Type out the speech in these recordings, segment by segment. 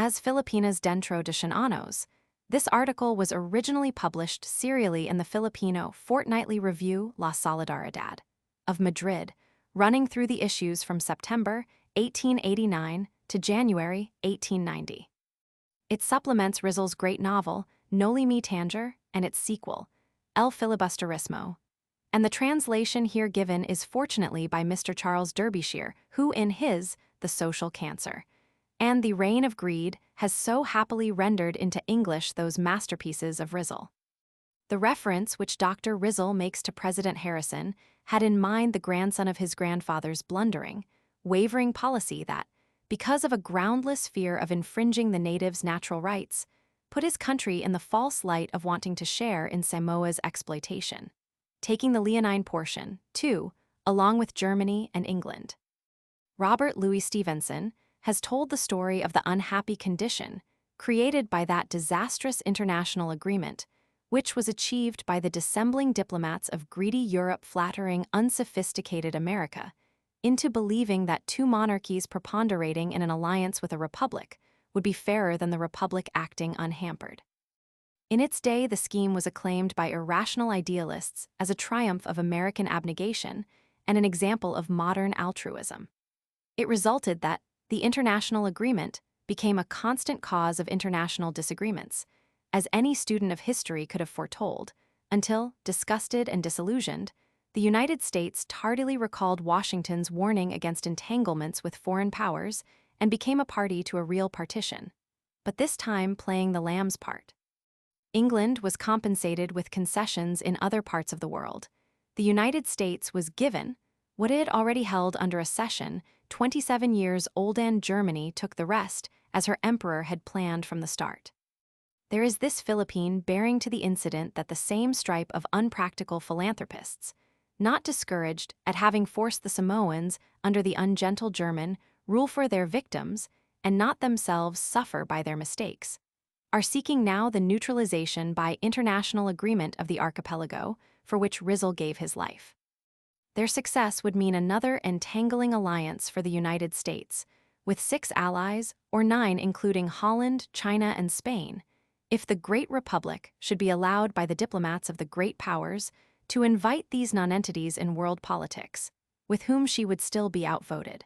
As Filipinas dentro de Ciudadanos, this article was originally published serially in the Filipino fortnightly review La Solidaridad of Madrid, running through the issues from September 1889 to January 1890. It supplements Rizal's great novel, Noli Me Tangere, and its sequel, El Filibusterismo, and the translation here given is fortunately by Mr. Charles Derbyshire, who in his The Social Cancer and The Reign of Greed has so happily rendered into English those masterpieces of Rizal. The reference which Dr. Rizal makes to President Harrison had in mind the grandson of his grandfather's blundering, wavering policy that, because of a groundless fear of infringing the natives' natural rights, put his country in the false light of wanting to share in Samoa's exploitation, taking the Leonine portion, too, along with Germany and England. Robert Louis Stevenson has told the story of the unhappy condition created by that disastrous international agreement, which was achieved by the dissembling diplomats of greedy Europe flattering unsophisticated America into believing that two monarchies preponderating in an alliance with a republic would be fairer than the republic acting unhampered. In its day, the scheme was acclaimed by irrational idealists as a triumph of American abnegation and an example of modern altruism. It resulted that the international agreement became a constant cause of international disagreements, as any student of history could have foretold, until, disgusted and disillusioned, the United States tardily recalled Washington's warning against entanglements with foreign powers and became a party to a real partition, but this time playing the lamb's part. England was compensated with concessions in other parts of the world. The United States was given what it had already held under a cession 27 years old, and Germany took the rest, as her emperor had planned from the start. There is this Philippine bearing to the incident that the same stripe of unpractical philanthropists, not discouraged at having forced the Samoans under the ungentle German rule for their victims and not themselves suffer by their mistakes, are seeking now the neutralization by international agreement of the archipelago for which Rizal gave his life. Their success would mean another entangling alliance for the United States, with 6 allies, or 9 including Holland, China, and Spain, if the Great Republic should be allowed by the diplomats of the great powers to invite these nonentities in world politics, with whom she would still be outvoted.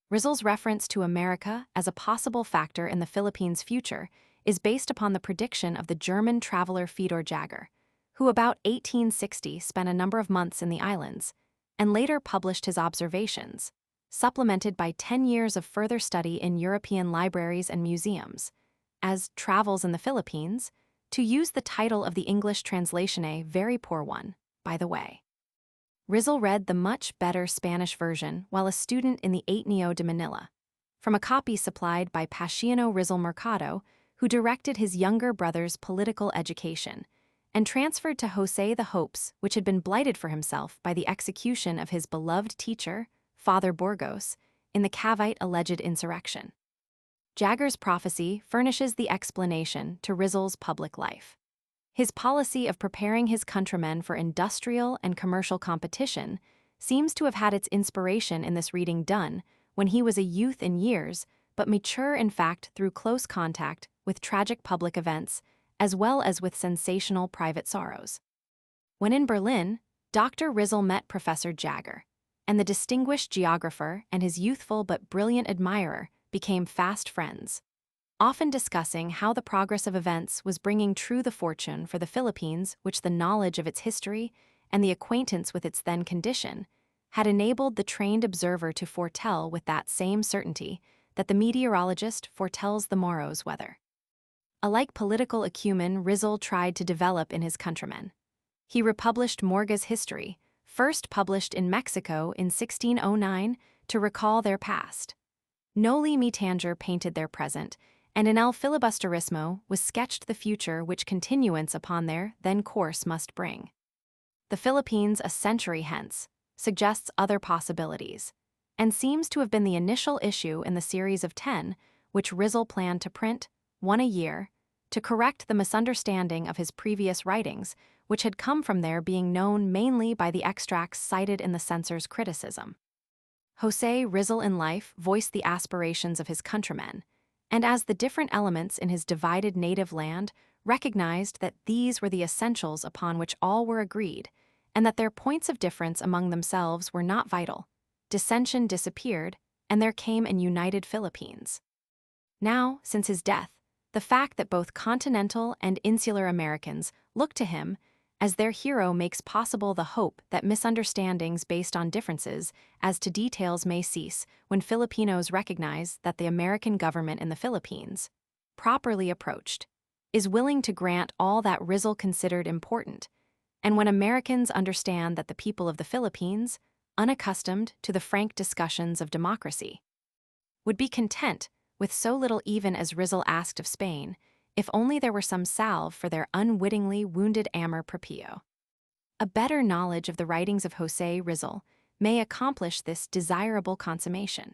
Rizal's reference to America as a possible factor in the Philippines' future is based upon the prediction of the German traveler Fyodor Jagor, who about 1860 spent a number of months in the islands, and later published his observations, supplemented by 10 years of further study in European libraries and museums, as Travels in the Philippines, to use the title of the English translation, a very poor one, by the way. Rizal read the much better Spanish version while a student in the Ateneo de Manila, from a copy supplied by Paciano Rizal Mercado, who directed his younger brother's political education, and transferred to José the hopes which had been blighted for himself by the execution of his beloved teacher, Father Burgos, in the Cavite alleged insurrection. Jagor's prophecy furnishes the explanation to Rizal's public life. His policy of preparing his countrymen for industrial and commercial competition seems to have had its inspiration in this reading done when he was a youth in years, but mature in fact through close contact with tragic public events as well as with sensational private sorrows. When in Berlin, Dr. Rizal met Professor Jagor, and the distinguished geographer and his youthful but brilliant admirer became fast friends, often discussing how the progress of events was bringing true the fortune for the Philippines which the knowledge of its history and the acquaintance with its then condition had enabled the trained observer to foretell with that same certainty that the meteorologist foretells the morrow's weather. A like political acumen Rizal tried to develop in his countrymen. He republished Morga's history, first published in Mexico in 1609, to recall their past. Noli Me Tangere painted their present, and in El Filibusterismo was sketched the future which continuance upon their then course must bring. The Philippines a century hence suggests other possibilities, and seems to have been the initial issue in the series of 10 which Rizal planned to print, 1 a year, to correct the misunderstanding of his previous writings, which had come from their being known mainly by the extracts cited in the censor's criticism. José Rizal in life voiced the aspirations of his countrymen, and as the different elements in his divided native land recognized that these were the essentials upon which all were agreed, and that their points of difference among themselves were not vital, dissension disappeared, and there came an united Philippines. Now, since his death, the fact that both continental and insular Americans look to him as their hero makes possible the hope that misunderstandings based on differences as to details may cease when Filipinos recognize that the American government in the Philippines, properly approached, is willing to grant all that Rizal considered important, and when Americans understand that the people of the Philippines, unaccustomed to the frank discussions of democracy, would be content with so little even as Rizal asked of Spain, if only there were some salve for their unwittingly wounded amor proprio. A better knowledge of the writings of José Rizal may accomplish this desirable consummation.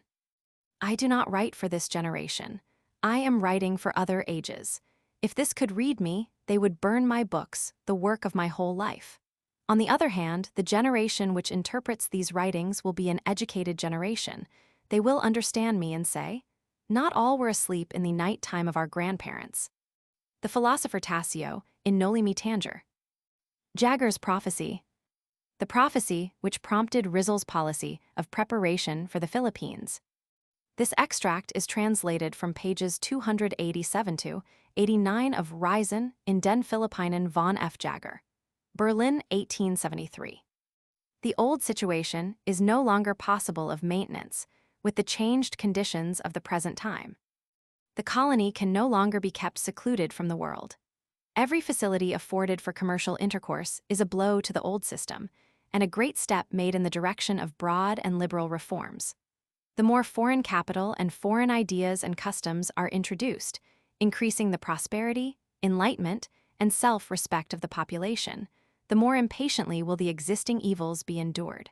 I do not write for this generation. I am writing for other ages. If this could read me, they would burn my books, the work of my whole life. On the other hand, the generation which interprets these writings will be an educated generation. They will understand me and say, not all were asleep in the night time of our grandparents. The philosopher Tassio, in Noli Me Tangere. Jagor's prophecy. The prophecy which prompted Rizal's policy of preparation for the Philippines. This extract is translated from pages 287 to 89 of Reisen in Den Philippinen von F. Jagor, Berlin, 1873. The old situation is no longer possible of maintenance with the changed conditions of the present time. The colony can no longer be kept secluded from the world. Every facility afforded for commercial intercourse is a blow to the old system, and a great step made in the direction of broad and liberal reforms. The more foreign capital and foreign ideas and customs are introduced, increasing the prosperity, enlightenment, and self-respect of the population, the more impatiently will the existing evils be endured.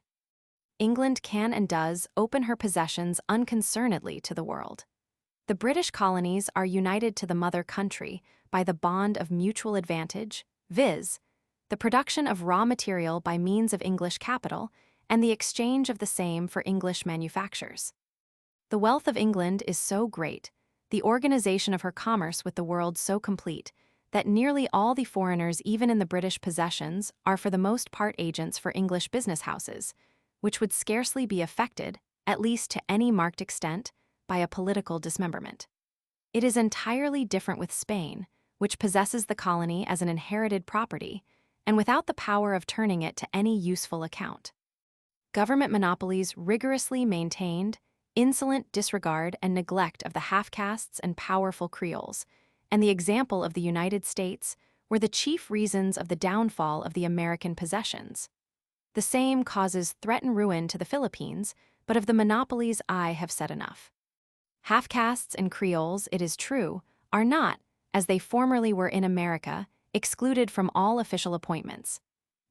England can and does open her possessions unconcernedly to the world. The British colonies are united to the mother country by the bond of mutual advantage, viz., the production of raw material by means of English capital and the exchange of the same for English manufactures. The wealth of England is so great, the organization of her commerce with the world so complete, that nearly all the foreigners even in the British possessions are for the most part agents for English business houses, which would scarcely be affected, at least to any marked extent, by a political dismemberment. It is entirely different with Spain, which possesses the colony as an inherited property, and without the power of turning it to any useful account. Government monopolies rigorously maintained, insolent disregard and neglect of the half-castes and powerful Creoles, and the example of the United States were the chief reasons of the downfall of the American possessions. The same causes threaten ruin to the Philippines, but of the monopolies I have said enough. Half-castes and Creoles, it is true, are not, as they formerly were in America, excluded from all official appointments.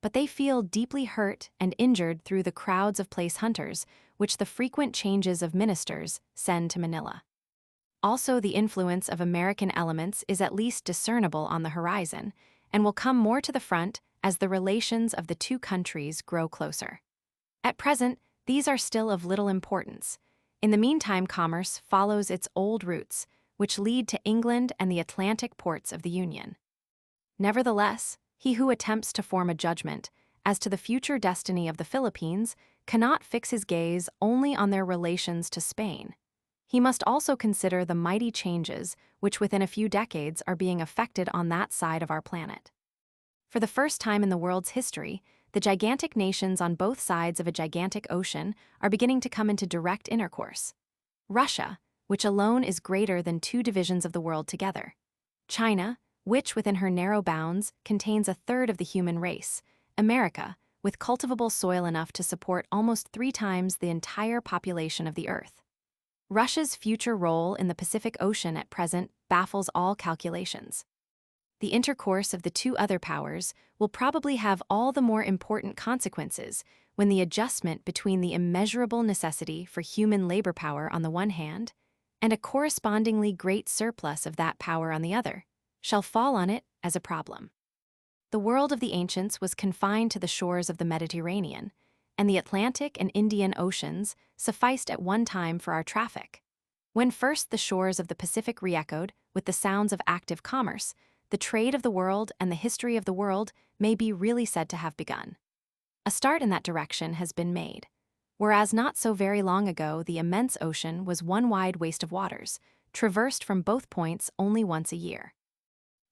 But they feel deeply hurt and injured through the crowds of place hunters which the frequent changes of ministers send to Manila. Also, the influence of American elements is at least discernible on the horizon, and will come more to the front as the relations of the two countries grow closer. At present, these are still of little importance. In the meantime, commerce follows its old routes, which lead to England and the Atlantic ports of the Union. Nevertheless, he who attempts to form a judgment as to the future destiny of the Philippines cannot fix his gaze only on their relations to Spain. He must also consider the mighty changes which within a few decades are being effected on that side of our planet. For the first time in the world's history, the gigantic nations on both sides of a gigantic ocean are beginning to come into direct intercourse. Russia, which alone is greater than two divisions of the world together. China, which within her narrow bounds contains a third of the human race. America, with cultivable soil enough to support almost 3 times the entire population of the Earth. Russia's future role in the Pacific Ocean at present baffles all calculations. The intercourse of the two other powers will probably have all the more important consequences when the adjustment between the immeasurable necessity for human labor power on the one hand, and a correspondingly great surplus of that power on the other, shall fall on it as a problem. The world of the ancients was confined to the shores of the Mediterranean, and the Atlantic and Indian Oceans sufficed at one time for our traffic. When first the shores of the Pacific re-echoed with the sounds of active commerce, the trade of the world and the history of the world may be really said to have begun. A start in that direction has been made. Whereas not so very long ago the immense ocean was one wide waste of waters, traversed from both points only once a year.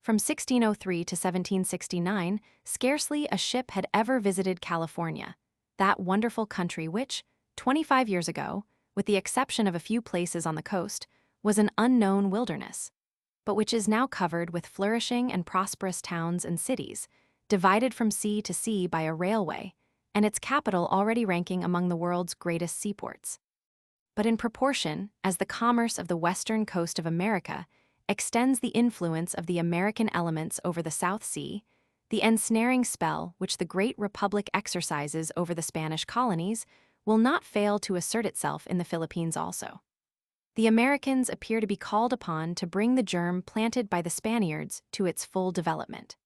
From 1603 to 1769, scarcely a ship had ever visited California, that wonderful country which, 25 years ago, with the exception of a few places on the coast, was an unknown wilderness, but which is now covered with flourishing and prosperous towns and cities, divided from sea to sea by a railway, and its capital already ranking among the world's greatest seaports. But in proportion as the commerce of the western coast of America extends the influence of the American elements over the South Sea, the ensnaring spell which the great republic exercises over the Spanish colonies will not fail to assert itself in the Philippines also. The Americans appear to be called upon to bring the germ planted by the Spaniards to its full development.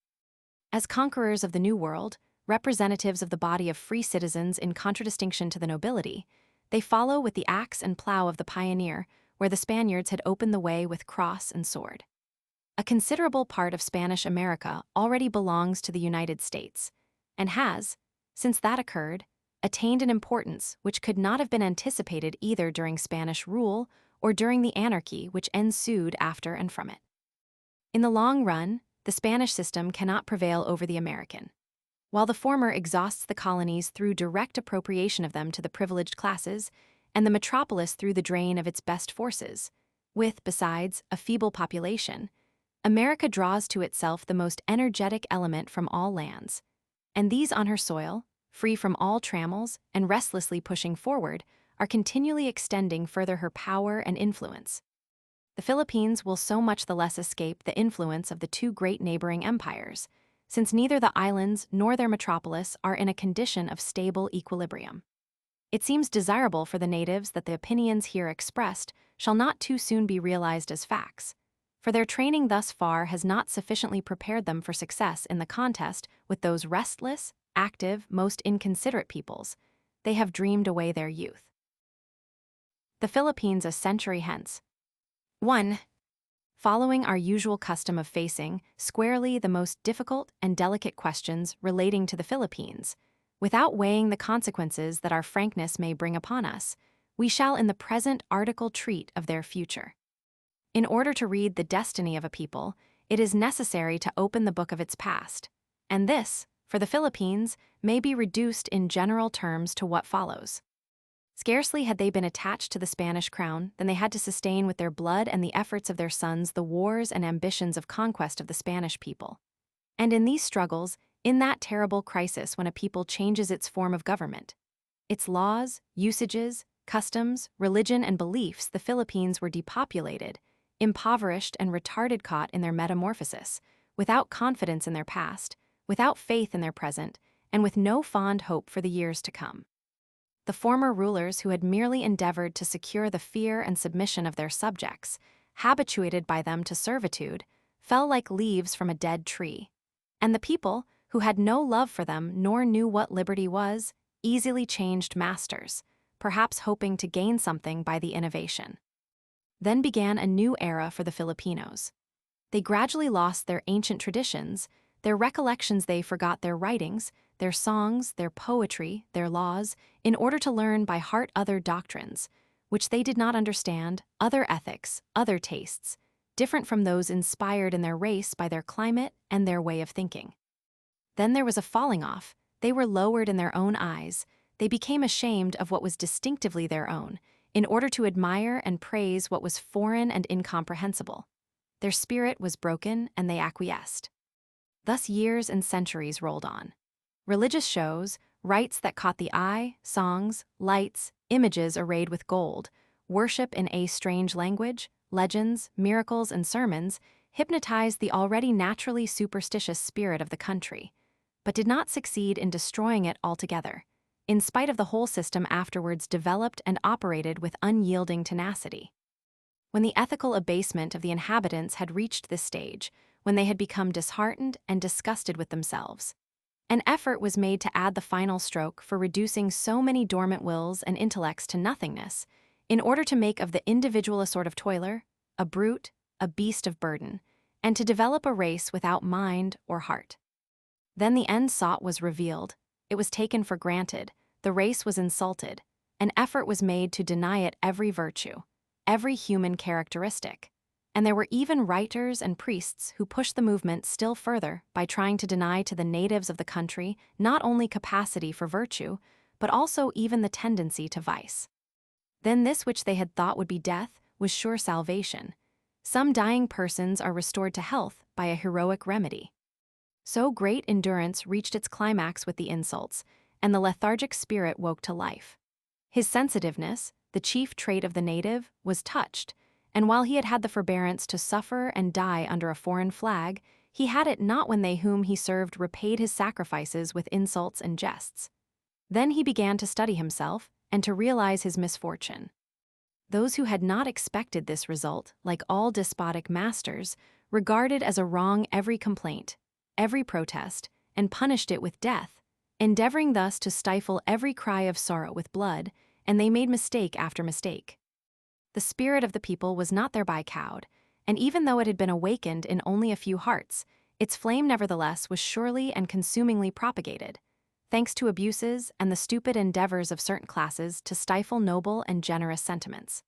As conquerors of the New World, representatives of the body of free citizens in contradistinction to the nobility, they follow with the axe and plow of the pioneer, where the Spaniards had opened the way with cross and sword. A considerable part of Spanish America already belongs to the United States, and has, since that occurred, attained an importance which could not have been anticipated either during Spanish rule or during the anarchy which ensued after and from it. In the long run, the Spanish system cannot prevail over the American. While the former exhausts the colonies through direct appropriation of them to the privileged classes, and the metropolis through the drain of its best forces, with, besides, a feeble population, America draws to itself the most energetic element from all lands, and these on her soil, free from all trammels and restlessly pushing forward, are continually extending further her power and influence. The Philippines will so much the less escape the influence of the two great neighboring empires, since neither the islands nor their metropolis are in a condition of stable equilibrium. It seems desirable for the natives that the opinions here expressed shall not too soon be realized as facts, for their training thus far has not sufficiently prepared them for success in the contest with those restless, active, most inconsiderate peoples. They have dreamed away their youth. The Philippines a century hence. 1. Following our usual custom of facing squarely the most difficult and delicate questions relating to the Philippines, without weighing the consequences that our frankness may bring upon us, we shall in the present article treat of their future. In order to read the destiny of a people, it is necessary to open the book of its past, and this, for the Philippines, may be reduced in general terms to what follows. Scarcely had they been attached to the Spanish crown than they had to sustain with their blood and the efforts of their sons the wars and ambitions of conquest of the Spanish people. And in these struggles, in that terrible crisis when a people changes its form of government, its laws, usages, customs, religion, and beliefs, the Philippines were depopulated, impoverished, and retarded, caught in their metamorphosis, without confidence in their past, without faith in their present, and with no fond hope for the years to come. The former rulers who had merely endeavored to secure the fear and submission of their subjects, habituated by them to servitude, fell like leaves from a dead tree, and the people, who had no love for them nor knew what liberty was, easily changed masters, perhaps hoping to gain something by the innovation. Then began a new era for the Filipinos. They gradually lost their ancient traditions, their recollections, they forgot their writings, their songs, their poetry, their laws, in order to learn by heart other doctrines, which they did not understand, other ethics, other tastes, different from those inspired in their race by their climate and their way of thinking. Then there was a falling off, they were lowered in their own eyes, they became ashamed of what was distinctively their own, in order to admire and praise what was foreign and incomprehensible. Their spirit was broken and they acquiesced. Thus years and centuries rolled on. Religious shows, rites that caught the eye, songs, lights, images arrayed with gold, worship in a strange language, legends, miracles, and sermons hypnotized the already naturally superstitious spirit of the country, but did not succeed in destroying it altogether, in spite of the whole system afterwards developed and operated with unyielding tenacity. When the ethical abasement of the inhabitants had reached this stage, when they had become disheartened and disgusted with themselves, an effort was made to add the final stroke for reducing so many dormant wills and intellects to nothingness, in order to make of the individual a sort of toiler, a brute, a beast of burden, and to develop a race without mind or heart. Then the end sought was revealed, it was taken for granted, the race was insulted, an effort was made to deny it every virtue, every human characteristic. And there were even writers and priests who pushed the movement still further by trying to deny to the natives of the country not only capacity for virtue, but also even the tendency to vice. Then this which they had thought would be death was sure salvation. Some dying persons are restored to health by a heroic remedy. So great endurance reached its climax with the insults, and the lethargic spirit woke to life. His sensitiveness, the chief trait of the native, was touched, and while he had had the forbearance to suffer and die under a foreign flag, he had it not when they whom he served repaid his sacrifices with insults and jests. Then he began to study himself and to realize his misfortune. Those who had not expected this result, like all despotic masters, regarded as a wrong every complaint, every protest, and punished it with death, endeavoring thus to stifle every cry of sorrow with blood, and they made mistake after mistake. The spirit of the people was not thereby cowed, and even though it had been awakened in only a few hearts, its flame nevertheless was surely and consumingly propagated, thanks to abuses and the stupid endeavors of certain classes to stifle noble and generous sentiments.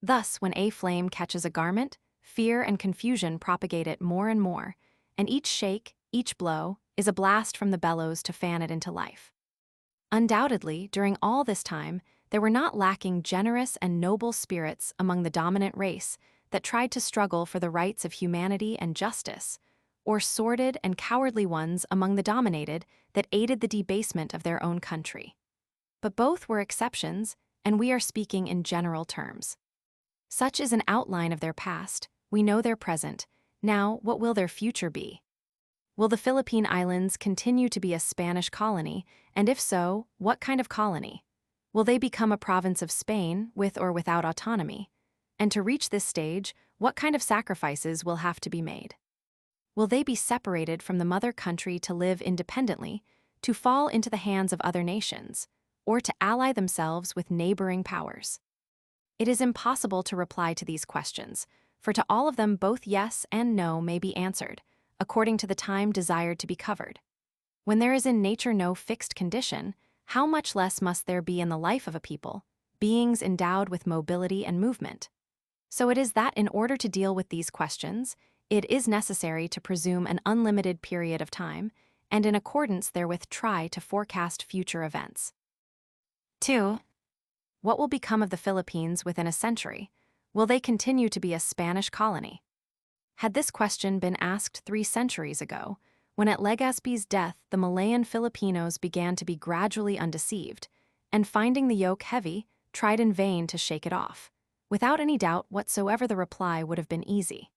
Thus, when a flame catches a garment, fear and confusion propagate it more and more, and each shake, each blow, is a blast from the bellows to fan it into life. Undoubtedly, during all this time, there were not lacking generous and noble spirits among the dominant race that tried to struggle for the rights of humanity and justice, or sordid and cowardly ones among the dominated that aided the debasement of their own country. But both were exceptions, and we are speaking in general terms. Such is an outline of their past, we know their present, now what will their future be? Will the Philippine Islands continue to be a Spanish colony, and if so, what kind of colony? Will they become a province of Spain, with or without autonomy? And to reach this stage, what kind of sacrifices will have to be made? Will they be separated from the mother country to live independently, to fall into the hands of other nations, or to ally themselves with neighboring powers? It is impossible to reply to these questions, for to all of them both yes and no may be answered, according to the time desired to be covered. When there is in nature no fixed condition, how much less must there be in the life of a people, beings endowed with mobility and movement? So it is that in order to deal with these questions, it is necessary to presume an unlimited period of time, and in accordance therewith try to forecast future events. 2. What will become of the Philippines within a century? Will they continue to be a Spanish colony? Had this question been asked 3 centuries ago, when at Legazpi's death the Malayan Filipinos began to be gradually undeceived, and finding the yoke heavy, tried in vain to shake it off, without any doubt whatsoever the reply would have been easy.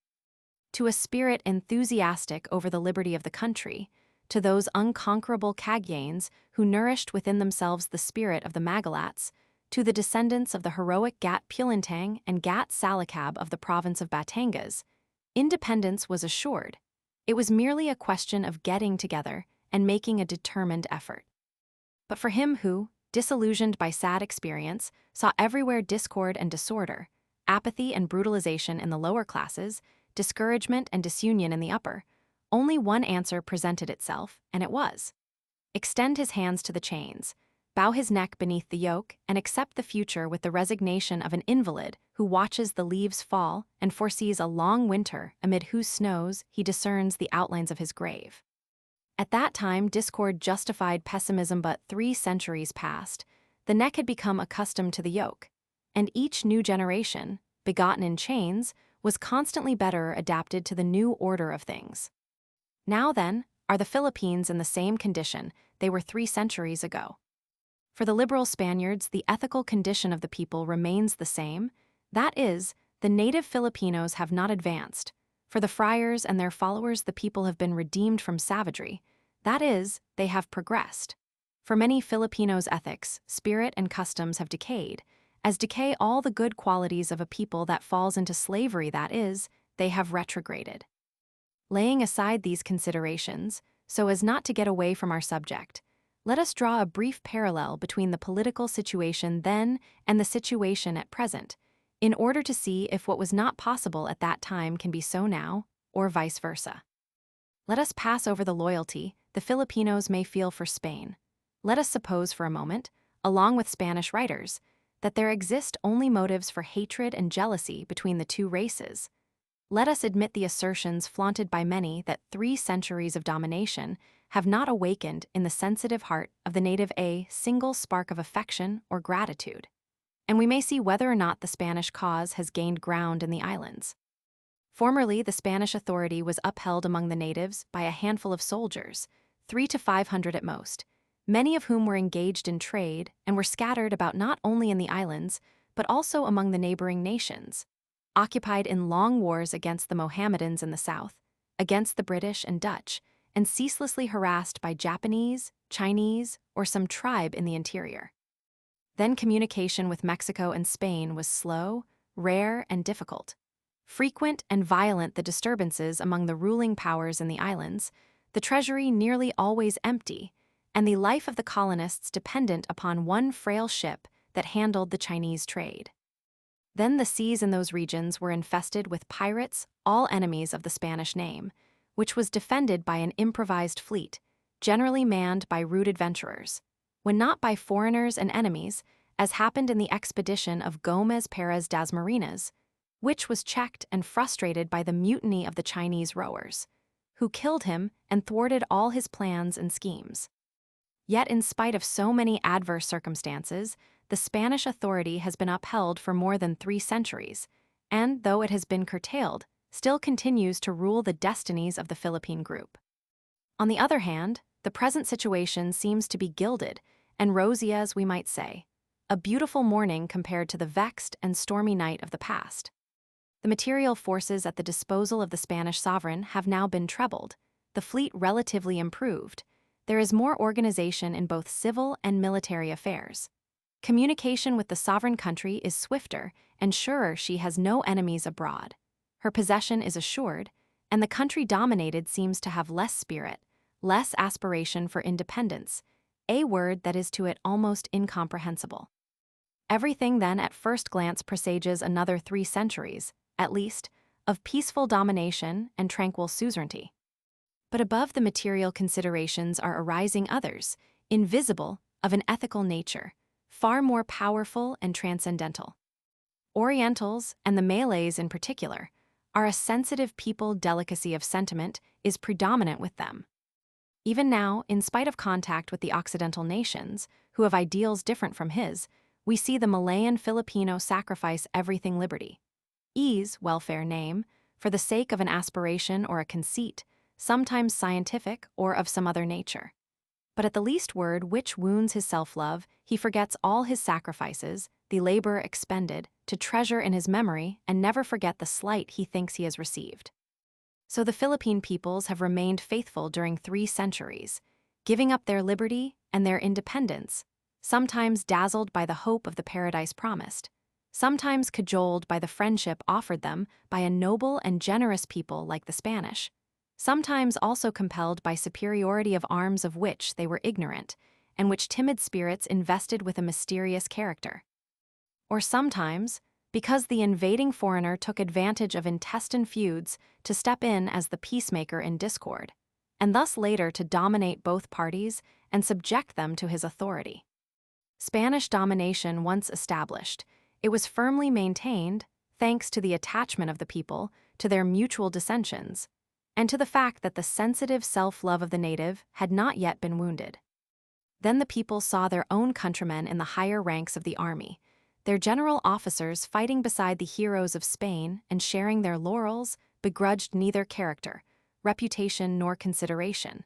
To a spirit enthusiastic over the liberty of the country, to those unconquerable Cagayanes who nourished within themselves the spirit of the Magalats, to the descendants of the heroic Gat Pulintang and Gat Salakab of the province of Batangas, independence was assured. It was merely a question of getting together and making a determined effort. But for him who, disillusioned by sad experience, saw everywhere discord and disorder, apathy and brutalization in the lower classes, discouragement and disunion in the upper, only one answer presented itself, and it was: extend his hands to the chains, bow his neck beneath the yoke, and accept the future with the resignation of an invalid who watches the leaves fall and foresees a long winter amid whose snows he discerns the outlines of his grave. At that time, discord justified pessimism, but 3 centuries past, the neck had become accustomed to the yoke, and each new generation, begotten in chains, was constantly better adapted to the new order of things. Now then, are the Philippines in the same condition they were 3 centuries ago? For the liberal Spaniards, the ethical condition of the people remains the same. That is, the native Filipinos have not advanced. For the friars and their followers, the people have been redeemed from savagery. That is, they have progressed. For many Filipinos' ethics, spirit, and customs have decayed, as decay all the good qualities of a people that falls into slavery, that is, they have retrograded. Laying aside these considerations, so as not to get away from our subject, Let us draw a brief parallel between the political situation then and the situation at present, in order to see if what was not possible at that time can be so now, or vice versa. Let us pass over the loyalty the Filipinos may feel for Spain. Let us suppose for a moment, along with Spanish writers, that there exist only motives for hatred and jealousy between the two races. Let us admit the assertions flaunted by many that 3 centuries of domination have not awakened in the sensitive heart of the native a single spark of affection or gratitude. And we may see whether or not the Spanish cause has gained ground in the islands. Formerly, the Spanish authority was upheld among the natives by a handful of soldiers, 300 to 500 at most, many of whom were engaged in trade and were scattered about not only in the islands, but also among the neighboring nations, occupied in long wars against the Mohammedans in the south, against the British and Dutch, and ceaselessly harassed by Japanese, Chinese, or some tribe in the interior. Then communication with Mexico and Spain was slow, rare, and difficult. Frequent and violent the disturbances among the ruling powers in the islands, the treasury nearly always empty, and the life of the colonists dependent upon one frail ship that handled the Chinese trade. Then the seas in those regions were infested with pirates, all enemies of the Spanish name, which was defended by an improvised fleet, generally manned by rude adventurers, when not by foreigners and enemies, as happened in the expedition of Gomez Perez das Marinas, which was checked and frustrated by the mutiny of the Chinese rowers, who killed him and thwarted all his plans and schemes. Yet in spite of so many adverse circumstances, the Spanish authority has been upheld for more than 3 centuries, and, though it has been curtailed, still continues to rule the destinies of the Philippine group. On the other hand, the present situation seems to be gilded and rosy, as we might say, a beautiful morning compared to the vexed and stormy night of the past. The material forces at the disposal of the Spanish sovereign have now been trebled, the fleet relatively improved, there is more organization in both civil and military affairs. Communication with the sovereign country is swifter and surer. She has no enemies abroad. Her possession is assured, and the country dominated seems to have less spirit, less aspiration for independence, a word that is to it almost incomprehensible. Everything then at first glance presages another 3 centuries, at least, of peaceful domination and tranquil suzerainty. But above the material considerations are arising others, invisible, of an ethical nature, far more powerful and transcendental. Orientals, and the Malays in particular, are a sensitive people. Delicacy of sentiment is predominant with them. Even now, in spite of contact with the Occidental nations, who have ideals different from his, we see the Malayan Filipino sacrifice everything liberty, ease, welfare, name, for the sake of an aspiration or a conceit, sometimes scientific or of some other nature. But at the least word which wounds his self-love, he forgets all his sacrifices, the labor expended, to treasure in his memory and never forget the slight he thinks he has received. So the Philippine peoples have remained faithful during 3 centuries, giving up their liberty and their independence, sometimes dazzled by the hope of the paradise promised, sometimes cajoled by the friendship offered them by a noble and generous people like the Spanish, sometimes also compelled by superiority of arms of which they were ignorant, and which timid spirits invested with a mysterious character. Or sometimes, because the invading foreigner took advantage of intestine feuds to step in as the peacemaker in discord, and thus later to dominate both parties and subject them to his authority. Spanish domination once established, it was firmly maintained, thanks to the attachment of the people to their mutual dissensions, and to the fact that the sensitive self-love of the native had not yet been wounded. Then the people saw their own countrymen in the higher ranks of the army, their general officers fighting beside the heroes of Spain and sharing their laurels, begrudged neither character, reputation, nor consideration.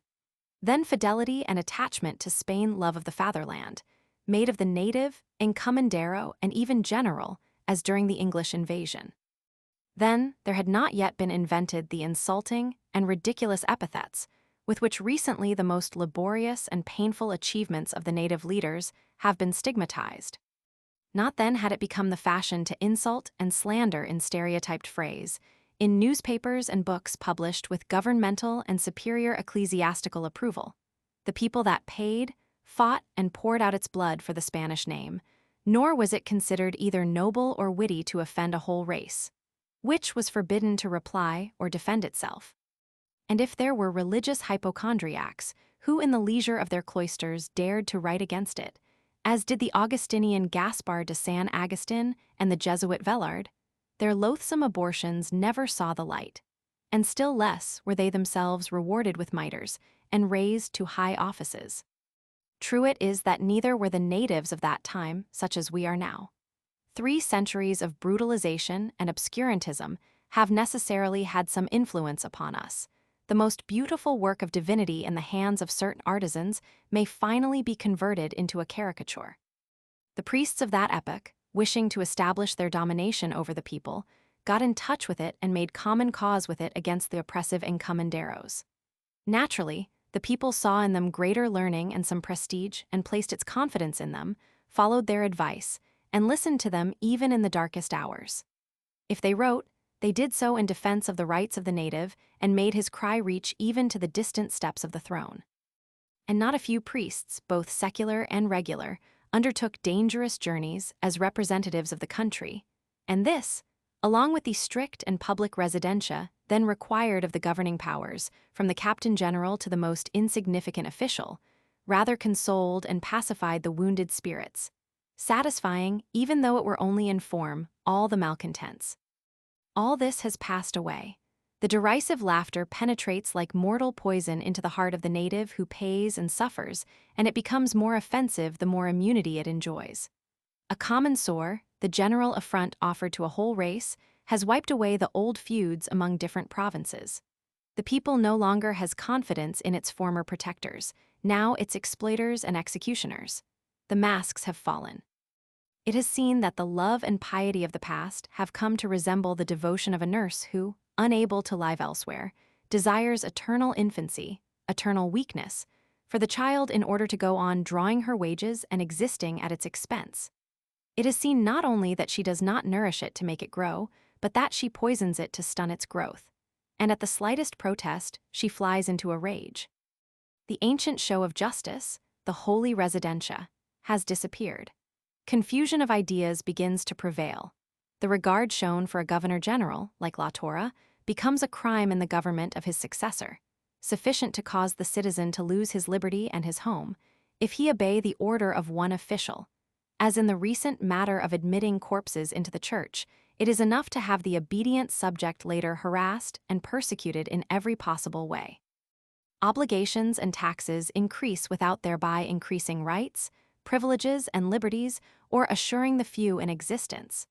Then fidelity and attachment to Spain, love of the fatherland, made of the native, encomendero, and even general, as during the English invasion. Then there had not yet been invented the insulting and ridiculous epithets with which recently the most laborious and painful achievements of the native leaders have been stigmatized. Not then had it become the fashion to insult and slander in stereotyped phrase, in newspapers and books published with governmental and superior ecclesiastical approval. The people that paid, fought and poured out its blood for the Spanish name, nor was it considered either noble or witty to offend a whole race, which was forbidden to reply or defend itself. And if there were religious hypochondriacs, who in the leisure of their cloisters dared to write against it, as did the Augustinian Gaspar de San Agustin and the Jesuit Vellard, their loathsome abortions never saw the light, and still less were they themselves rewarded with mitres and raised to high offices. True it is that neither were the natives of that time such as we are now. 3 centuries of brutalization and obscurantism have necessarily had some influence upon us. The most beautiful work of divinity in the hands of certain artisans may finally be converted into a caricature. The priests of that epoch, wishing to establish their domination over the people, got in touch with it and made common cause with it against the oppressive encomenderos. Naturally, the people saw in them greater learning and some prestige and placed its confidence in them, followed their advice, and listened to them even in the darkest hours. If they wrote, they did so in defense of the rights of the native and made his cry reach even to the distant steps of the throne. And not a few priests, both secular and regular, undertook dangerous journeys as representatives of the country, and this, along with the strict and public residentia then required of the governing powers, from the captain general to the most insignificant official, rather consoled and pacified the wounded spirits, satisfying, even though it were only in form, all the malcontents. All this has passed away. The derisive laughter penetrates like mortal poison into the heart of the native who pays and suffers, and it becomes more offensive the more immunity it enjoys. A common sore, the general affront offered to a whole race, has wiped away the old feuds among different provinces. The people no longer has confidence in its former protectors, now its exploiters and executioners. The masks have fallen. It has seen that the love and piety of the past have come to resemble the devotion of a nurse who, unable to live elsewhere, desires eternal infancy, eternal weakness, for the child in order to go on drawing her wages and existing at its expense. It has seen not only that she does not nourish it to make it grow, but that she poisons it to stun its growth. And at the slightest protest, she flies into a rage. The ancient show of justice, the holy residentia, has disappeared. Confusion of ideas begins to prevail. The regard shown for a governor-general, like La Torre, becomes a crime in the government of his successor, sufficient to cause the citizen to lose his liberty and his home, if he obey the order of one official. As in the recent matter of admitting corpses into the church, it is enough to have the obedient subject later harassed and persecuted in every possible way. Obligations and taxes increase without thereby increasing rights, privileges, and liberties, or assuring the few an existence.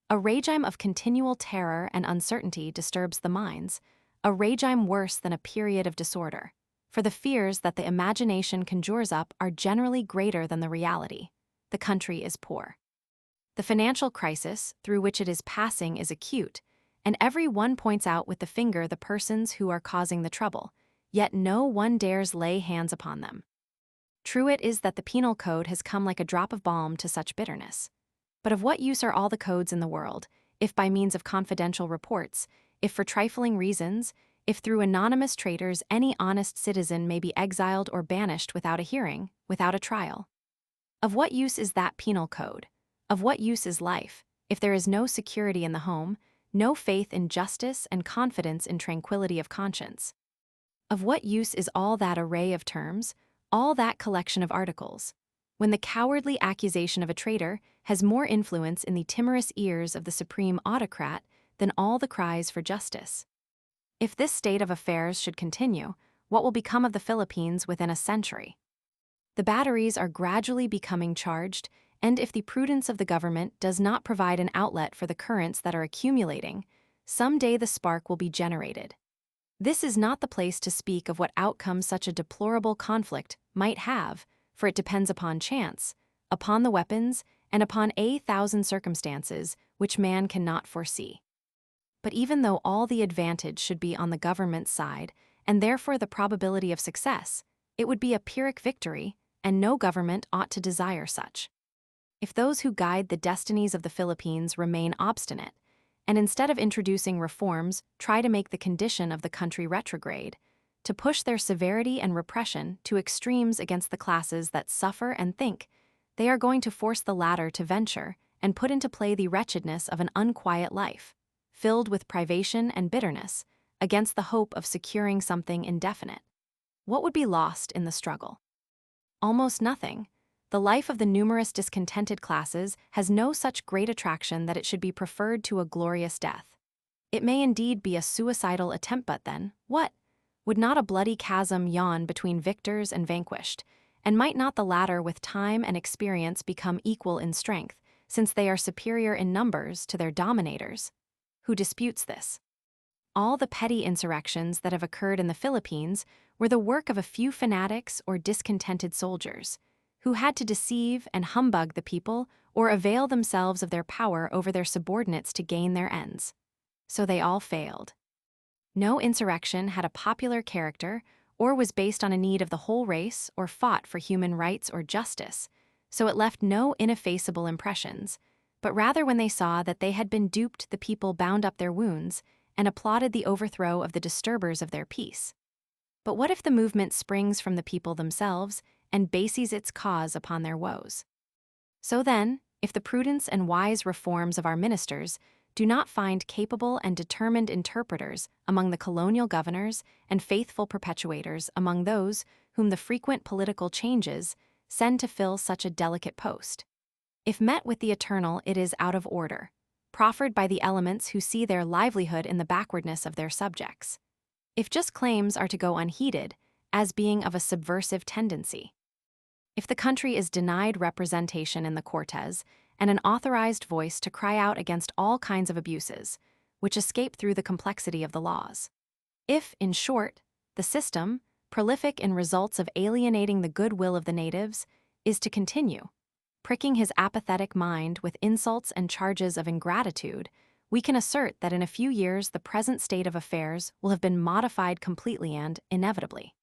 A regime of continual terror and uncertainty disturbs the minds, a regime worse than a period of disorder, for the fears that the imagination conjures up are generally greater than the reality. The country is poor. The financial crisis through which it is passing is acute, and every one points out with the finger the persons who are causing the trouble, yet no one dares lay hands upon them. True it is that the penal code has come like a drop of balm to such bitterness. But of what use are all the codes in the world, if by means of confidential reports, if for trifling reasons, if through anonymous traitors any honest citizen may be exiled or banished without a hearing, without a trial? Of what use is that penal code? Of what use is life, if there is no security in the home, no faith in justice and confidence in tranquility of conscience? Of what use is all that array of terms, all that collection of articles, when the cowardly accusation of a traitor has more influence in the timorous ears of the supreme autocrat than all the cries for justice? If this state of affairs should continue, what will become of the Philippines within a century? The batteries are gradually becoming charged, and if the prudence of the government does not provide an outlet for the currents that are accumulating, some day the spark will be generated. This is not the place to speak of what outcome such a deplorable conflict might have, for it depends upon chance, upon the weapons, and upon 1,000 circumstances which man cannot foresee. But even though all the advantage should be on the government's side, and therefore the probability of success, it would be a Pyrrhic victory, and no government ought to desire such. If those who guide the destinies of the Philippines remain obstinate, and instead of introducing reforms try to make the condition of the country retrograde, to push their severity and repression to extremes against the classes that suffer and think, they are going to force the latter to venture and put into play the wretchedness of an unquiet life, filled with privation and bitterness, against the hope of securing something indefinite. What would be lost in the struggle? Almost nothing. The life of the numerous discontented classes has no such great attraction that it should be preferred to a glorious death. It may indeed be a suicidal attempt, but then, what? Would not a bloody chasm yawn between victors and vanquished, and might not the latter with time and experience become equal in strength, since they are superior in numbers to their dominators? Who disputes this? All the petty insurrections that have occurred in the Philippines were the work of a few fanatics or discontented soldiers, who had to deceive and humbug the people or avail themselves of their power over their subordinates to gain their ends. So they all failed. No insurrection had a popular character or was based on a need of the whole race or fought for human rights or justice, so it left no ineffaceable impressions, but rather when they saw that they had been duped, the people bound up their wounds and applauded the overthrow of the disturbers of their peace. But what if the movement springs from the people themselves and bases its cause upon their woes? So then, if the prudence and wise reforms of our ministers do not find capable and determined interpreters among the colonial governors and faithful perpetuators among those whom the frequent political changes send to fill such a delicate post, if met with the eternal, it is out of order, proffered by the elements who see their livelihood in the backwardness of their subjects. If just claims are to go unheeded, as being of a subversive tendency. If the country is denied representation in the Cortes and an authorized voice to cry out against all kinds of abuses, which escape through the complexity of the laws. If, in short, the system, prolific in results of alienating the goodwill of the natives, is to continue, pricking his apathetic mind with insults and charges of ingratitude, we can assert that in a few years the present state of affairs will have been modified completely and inevitably.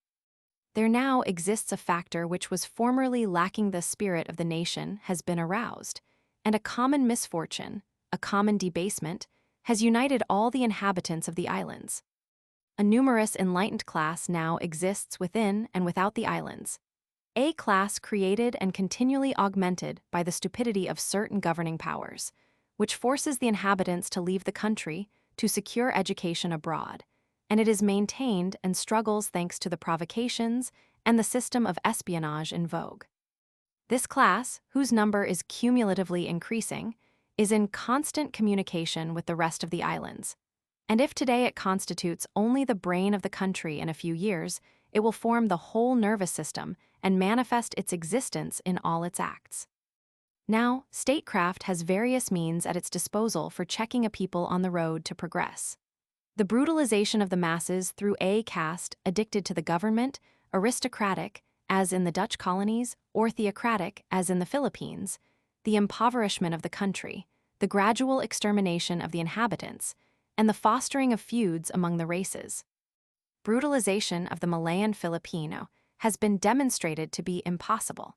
There now exists a factor which was formerly lacking. The spirit of the nation has been aroused, and a common misfortune, a common debasement, has united all the inhabitants of the islands. A numerous enlightened class now exists within and without the islands, a class created and continually augmented by the stupidity of certain governing powers, which forces the inhabitants to leave the country to secure education abroad, and it is maintained and struggles thanks to the provocations and the system of espionage in vogue. This class, whose number is cumulatively increasing, is in constant communication with the rest of the islands, and if today it constitutes only the brain of the country, in a few years it will form the whole nervous system and manifest its existence in all its acts. Now, statecraft has various means at its disposal for checking a people on the road to progress. The brutalization of the masses through a caste addicted to the government, aristocratic, as in the Dutch colonies, or theocratic, as in the Philippines, the impoverishment of the country, the gradual extermination of the inhabitants, and the fostering of feuds among the races. Brutalization of the Malayan Filipino has been demonstrated to be impossible.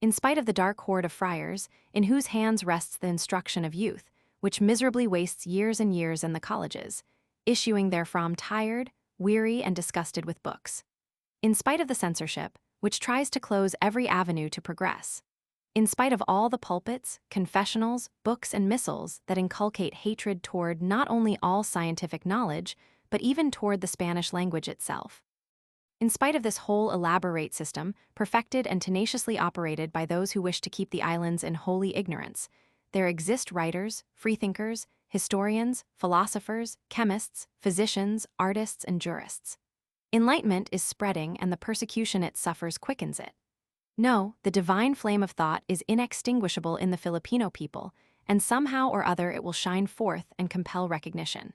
In spite of the dark horde of friars, in whose hands rests the instruction of youth, which miserably wastes years and years in the colleges, issuing therefrom tired, weary, and disgusted with books. In spite of the censorship, which tries to close every avenue to progress. In spite of all the pulpits, confessionals, books, and missals that inculcate hatred toward not only all scientific knowledge, but even toward the Spanish language itself. In spite of this whole elaborate system, perfected and tenaciously operated by those who wish to keep the islands in holy ignorance, there exist writers, freethinkers, historians, philosophers, chemists, physicians, artists, and jurists. Enlightenment is spreading, and the persecution it suffers quickens it. No, the divine flame of thought is inextinguishable in the Filipino people, and somehow or other it will shine forth and compel recognition.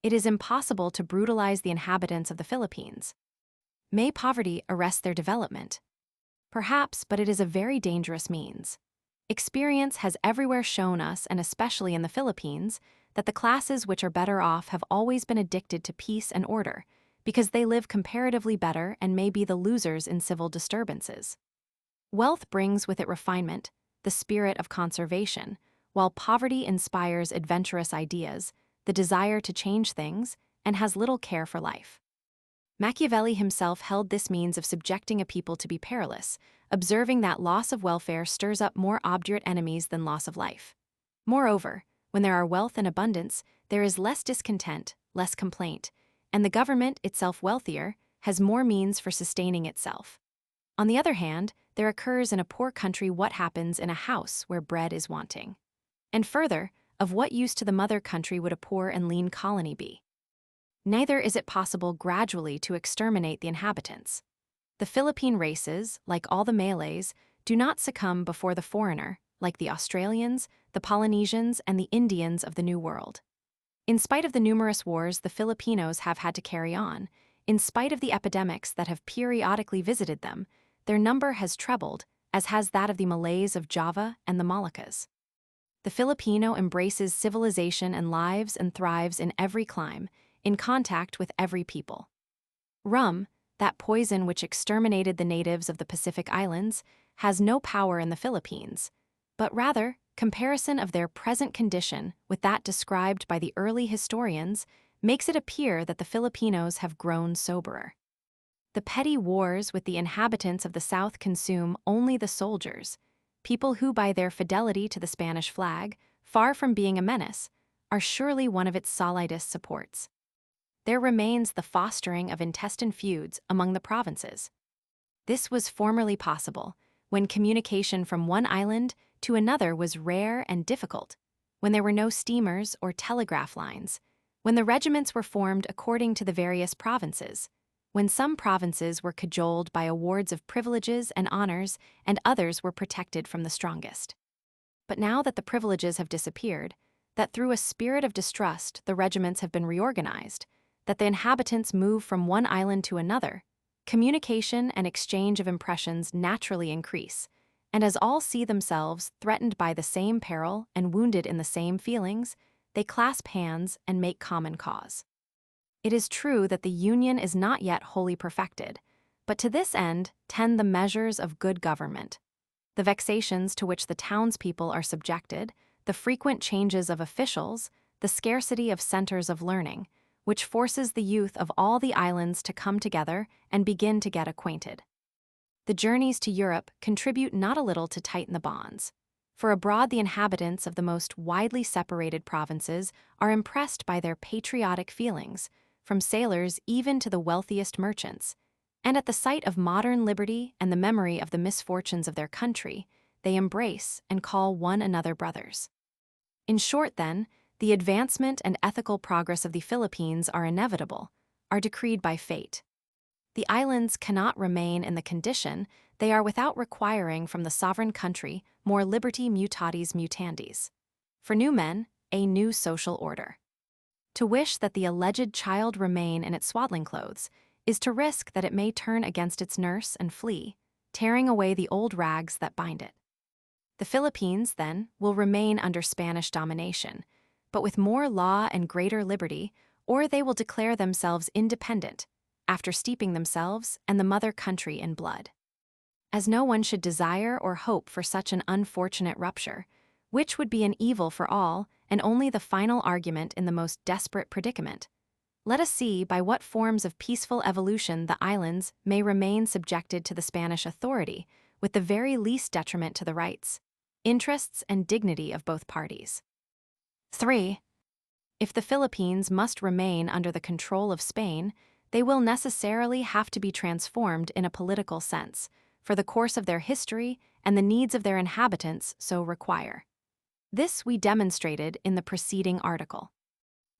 It is impossible to brutalize the inhabitants of the Philippines. May poverty arrest their development? Perhaps, but it is a very dangerous means. Experience has everywhere shown us, and especially in the Philippines, that the classes which are better off have always been addicted to peace and order, because they live comparatively better and may be the losers in civil disturbances. Wealth brings with it refinement, the spirit of conservation, while poverty inspires adventurous ideas, the desire to change things, and has little care for life. Machiavelli himself held this means of subjecting a people to be perilous, observing that loss of welfare stirs up more obdurate enemies than loss of life. Moreover, when there are wealth and abundance, there is less discontent, less complaint, and the government, itself wealthier, has more means for sustaining itself. On the other hand, there occurs in a poor country what happens in a house where bread is wanting. And further, of what use to the mother country would a poor and lean colony be? Neither is it possible gradually to exterminate the inhabitants. The Philippine races, like all the Malays, do not succumb before the foreigner, like the Australians, the Polynesians, and the Indians of the New World. In spite of the numerous wars the Filipinos have had to carry on, in spite of the epidemics that have periodically visited them, their number has trebled, as has that of the Malays of Java and the Moluccas. The Filipino embraces civilization and lives and thrives in every clime, in contact with every people. Rum, that poison which exterminated the natives of the Pacific Islands, has no power in the Philippines, but rather, comparison of their present condition with that described by the early historians makes it appear that the Filipinos have grown soberer. The petty wars with the inhabitants of the South consume only the soldiers, people who by their fidelity to the Spanish flag, far from being a menace, are surely one of its solidest supports. There remains the fostering of intestine feuds among the provinces. This was formerly possible, when communication from one island to another was rare and difficult, when there were no steamers or telegraph lines, when the regiments were formed according to the various provinces, when some provinces were cajoled by awards of privileges and honors and others were protected from the strongest. But now that the privileges have disappeared, that through a spirit of distrust the regiments have been reorganized, that the inhabitants move from one island to another, communication and exchange of impressions naturally increase, and as all see themselves threatened by the same peril and wounded in the same feelings, they clasp hands and make common cause. It is true that the union is not yet wholly perfected, but to this end tend the measures of good government. The vexations to which the townspeople are subjected, the frequent changes of officials, the scarcity of centers of learning, which forces the youth of all the islands to come together and begin to get acquainted. The journeys to Europe contribute not a little to tighten the bonds, for abroad the inhabitants of the most widely separated provinces are impressed by their patriotic feelings, from sailors even to the wealthiest merchants, and at the sight of modern liberty and the memory of the misfortunes of their country, they embrace and call one another brothers. In short, then, the advancement and ethical progress of the Philippines are inevitable, are decreed by fate. The islands cannot remain in the condition they are without requiring from the sovereign country more liberty mutatis mutandis. For new men, a new social order. To wish that the alleged child remain in its swaddling clothes is to risk that it may turn against its nurse and flee, tearing away the old rags that bind it. The Philippines, then, will remain under Spanish domination, but with more law and greater liberty, or they will declare themselves independent, after steeping themselves and the mother country in blood. As no one should desire or hope for such an unfortunate rupture, which would be an evil for all and only the final argument in the most desperate predicament, let us see by what forms of peaceful evolution the islands may remain subjected to the Spanish authority with the very least detriment to the rights, interests, and dignity of both parties. 3. If the Philippines must remain under the control of Spain, they will necessarily have to be transformed in a political sense, for the course of their history and the needs of their inhabitants so require. This we demonstrated in the preceding article.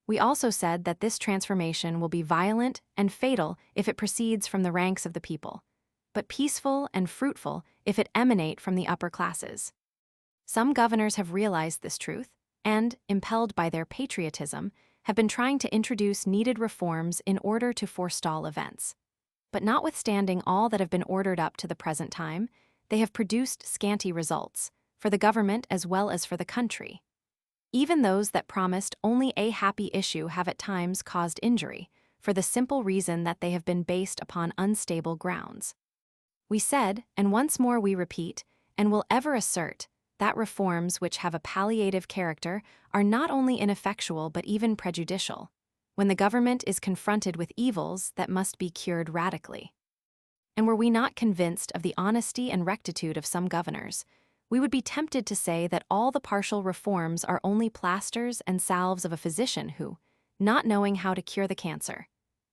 We also said that this transformation will be violent and fatal if it proceeds from the ranks of the people, but peaceful and fruitful if it emanate from the upper classes. Some governors have realized this truth and, impelled by their patriotism, have been trying to introduce needed reforms in order to forestall events. But notwithstanding all that have been ordered up to the present time, they have produced scanty results, for the government as well as for the country. Even those that promised only a happy issue have at times caused injury, for the simple reason that they have been based upon unstable grounds. We said, and once more we repeat, and will ever assert, that reforms which have a palliative character are not only ineffectual but even prejudicial. when the government is confronted with evils that must be cured radically. And were we not convinced of the honesty and rectitude of some governors, we would be tempted to say that all the partial reforms are only plasters and salves of a physician who, not knowing how to cure the cancer,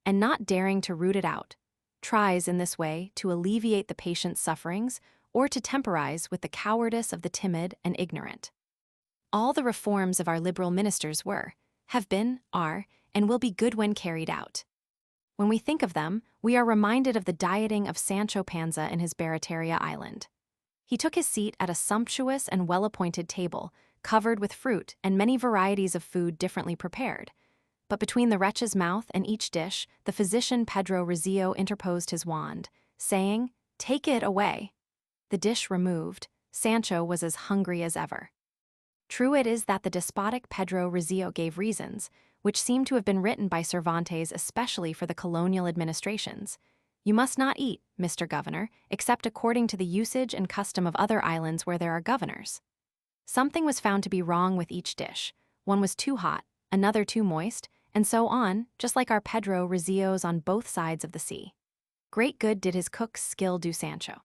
and not daring to root it out, tries in this way to alleviate the patient's sufferings or to temporize with the cowardice of the timid and ignorant. All the reforms of our liberal ministers were, have been, are, and will be good when carried out. When we think of them, we are reminded of the dieting of Sancho Panza in his Barataria island. He took his seat at a sumptuous and well-appointed table, covered with fruit and many varieties of food differently prepared. But between the wretch's mouth and each dish, the physician Pedro Rizio interposed his wand, saying, "Take it away." The dish removed, Sancho was as hungry as ever. True it is that the despotic Pedro Rizio gave reasons, which seem to have been written by Cervantes especially for the colonial administrations. You must not eat, Mr. Governor, except according to the usage and custom of other islands where there are governors. Something was found to be wrong with each dish. One was too hot, another too moist, and so on, just like our Pedro Rizios on both sides of the sea. Great good did his cook's skill do Sancho.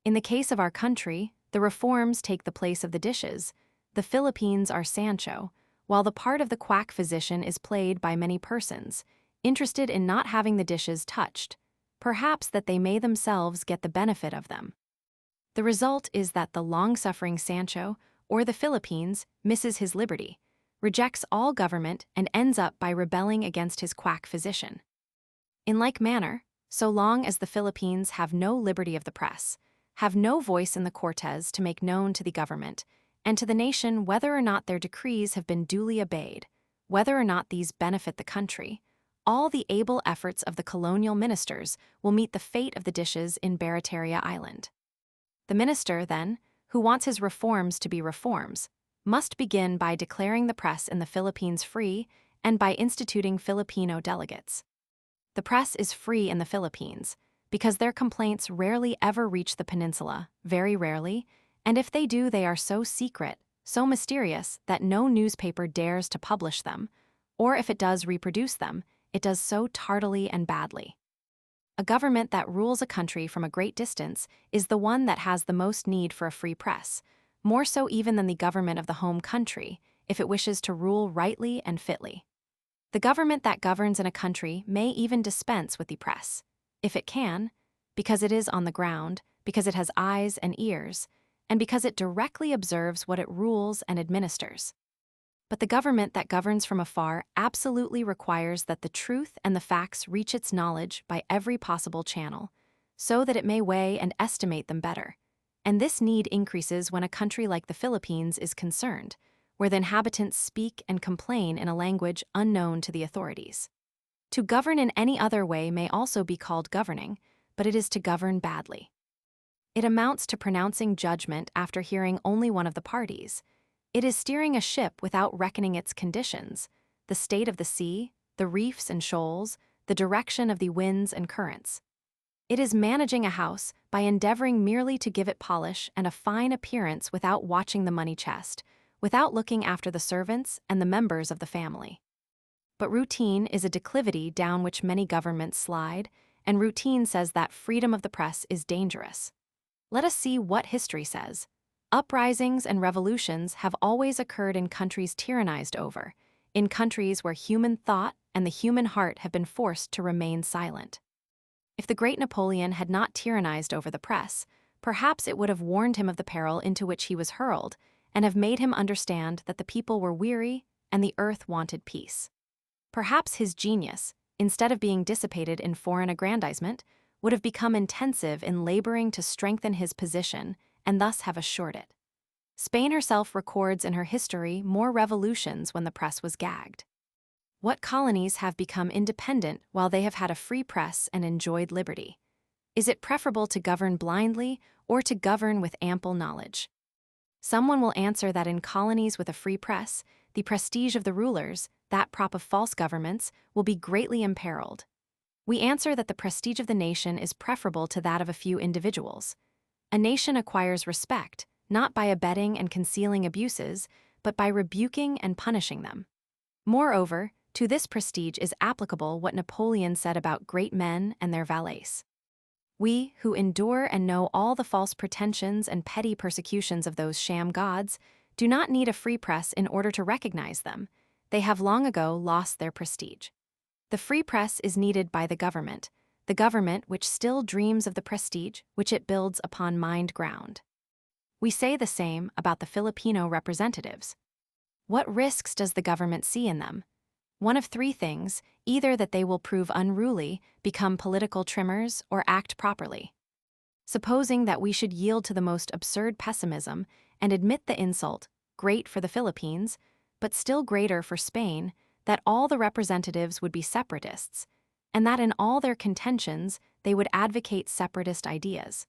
In the case of our country, the reforms take the place of the dishes. The Philippines are Sancho, while the part of the quack physician is played by many persons, interested in not having the dishes touched, perhaps that they may themselves get the benefit of them. The result is that the long-suffering Sancho, or the Philippines, misses his liberty, rejects all government, and ends up by rebelling against his quack physician. In like manner, so long as the Philippines have no liberty of the press, have no voice in the Cortes to make known to the government, and to the nation whether or not their decrees have been duly obeyed, whether or not these benefit the country, all the able efforts of the colonial ministers will meet the fate of the dishes in Barataria Island. The minister, then, who wants his reforms to be reforms, must begin by declaring the press in the Philippines free and by instituting Filipino delegates. The press is free in the Philippines because their complaints rarely ever reach the peninsula, very rarely, and if they do, they are so secret, so mysterious that no newspaper dares to publish them, or if it does reproduce them, it does so tardily and badly. A government that rules a country from a great distance is the one that has the most need for a free press, more so even than the government of the home country, if it wishes to rule rightly and fitly. The government that governs in a country may even dispense with the press, if it can, because it is on the ground, because it has eyes and ears, and because it directly observes what it rules and administers. But the government that governs from afar absolutely requires that the truth and the facts reach its knowledge by every possible channel, so that it may weigh and estimate them better. And this need increases when a country like the Philippines is concerned, where the inhabitants speak and complain in a language unknown to the authorities. To govern in any other way may also be called governing, but it is to govern badly. It amounts to pronouncing judgment after hearing only one of the parties. It is steering a ship without reckoning its conditions, the state of the sea, the reefs and shoals, the direction of the winds and currents. It is managing a house by endeavoring merely to give it polish and a fine appearance without watching the money chest, without looking after the servants and the members of the family. But routine is a declivity down which many governments slide, and routine says that freedom of the press is dangerous. Let us see what history says. Uprisings and revolutions have always occurred in countries tyrannized over, in countries where human thought and the human heart have been forced to remain silent. If the great Napoleon had not tyrannized over the press, perhaps it would have warned him of the peril into which he was hurled and have made him understand that the people were weary and the earth wanted peace. Perhaps his genius, instead of being dissipated in foreign aggrandizement, would have become intensive in laboring to strengthen his position and thus have assured it. Spain herself records in her history more revolutions when the press was gagged. What colonies have become independent while they have had a free press and enjoyed liberty? Is it preferable to govern blindly or to govern with ample knowledge? Someone will answer that in colonies with a free press, the prestige of the rulers, that prop of false governments, will be greatly imperiled. We answer that the prestige of the nation is preferable to that of a few individuals. A nation acquires respect, not by abetting and concealing abuses, but by rebuking and punishing them. Moreover, To this prestige is applicable what Napoleon said about great men and their valets. We, who endure and know all the false pretensions and petty persecutions of those sham gods, do not need a free press in order to recognize them. They have long ago lost their prestige. The free press is needed by the government which still dreams of the prestige which it builds upon mined ground. We say the same about the Filipino representatives. What risks does the government see in them? One of three things: either that they will prove unruly, become political trimmers, or act properly. Supposing that we should yield to the most absurd pessimism and admit the insult, great for the Philippines, but still greater for Spain, that all the representatives would be separatists, and that in all their contentions they would advocate separatist ideas.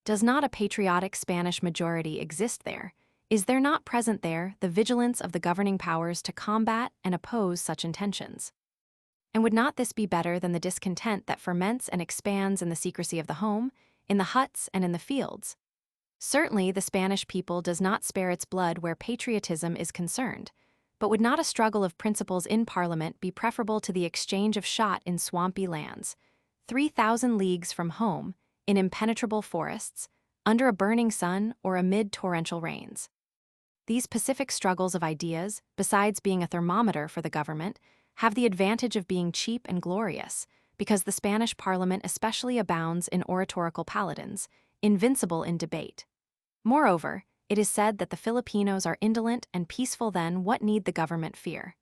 Does not a patriotic Spanish majority exist there? Is there not present there the vigilance of the governing powers to combat and oppose such intentions? And would not this be better than the discontent that ferments and expands in the secrecy of the home, in the huts and in the fields? Certainly the Spanish people does not spare its blood where patriotism is concerned, but would not a struggle of principles in Parliament be preferable to the exchange of shot in swampy lands, 3,000 leagues from home, in impenetrable forests, under a burning sun or amid torrential rains? These pacific struggles of ideas, besides being a thermometer for the government, have the advantage of being cheap and glorious, because the Spanish Parliament especially abounds in oratorical paladins, invincible in debate. Moreover, it is said that the Filipinos are indolent and peaceful. Then what need the government fear?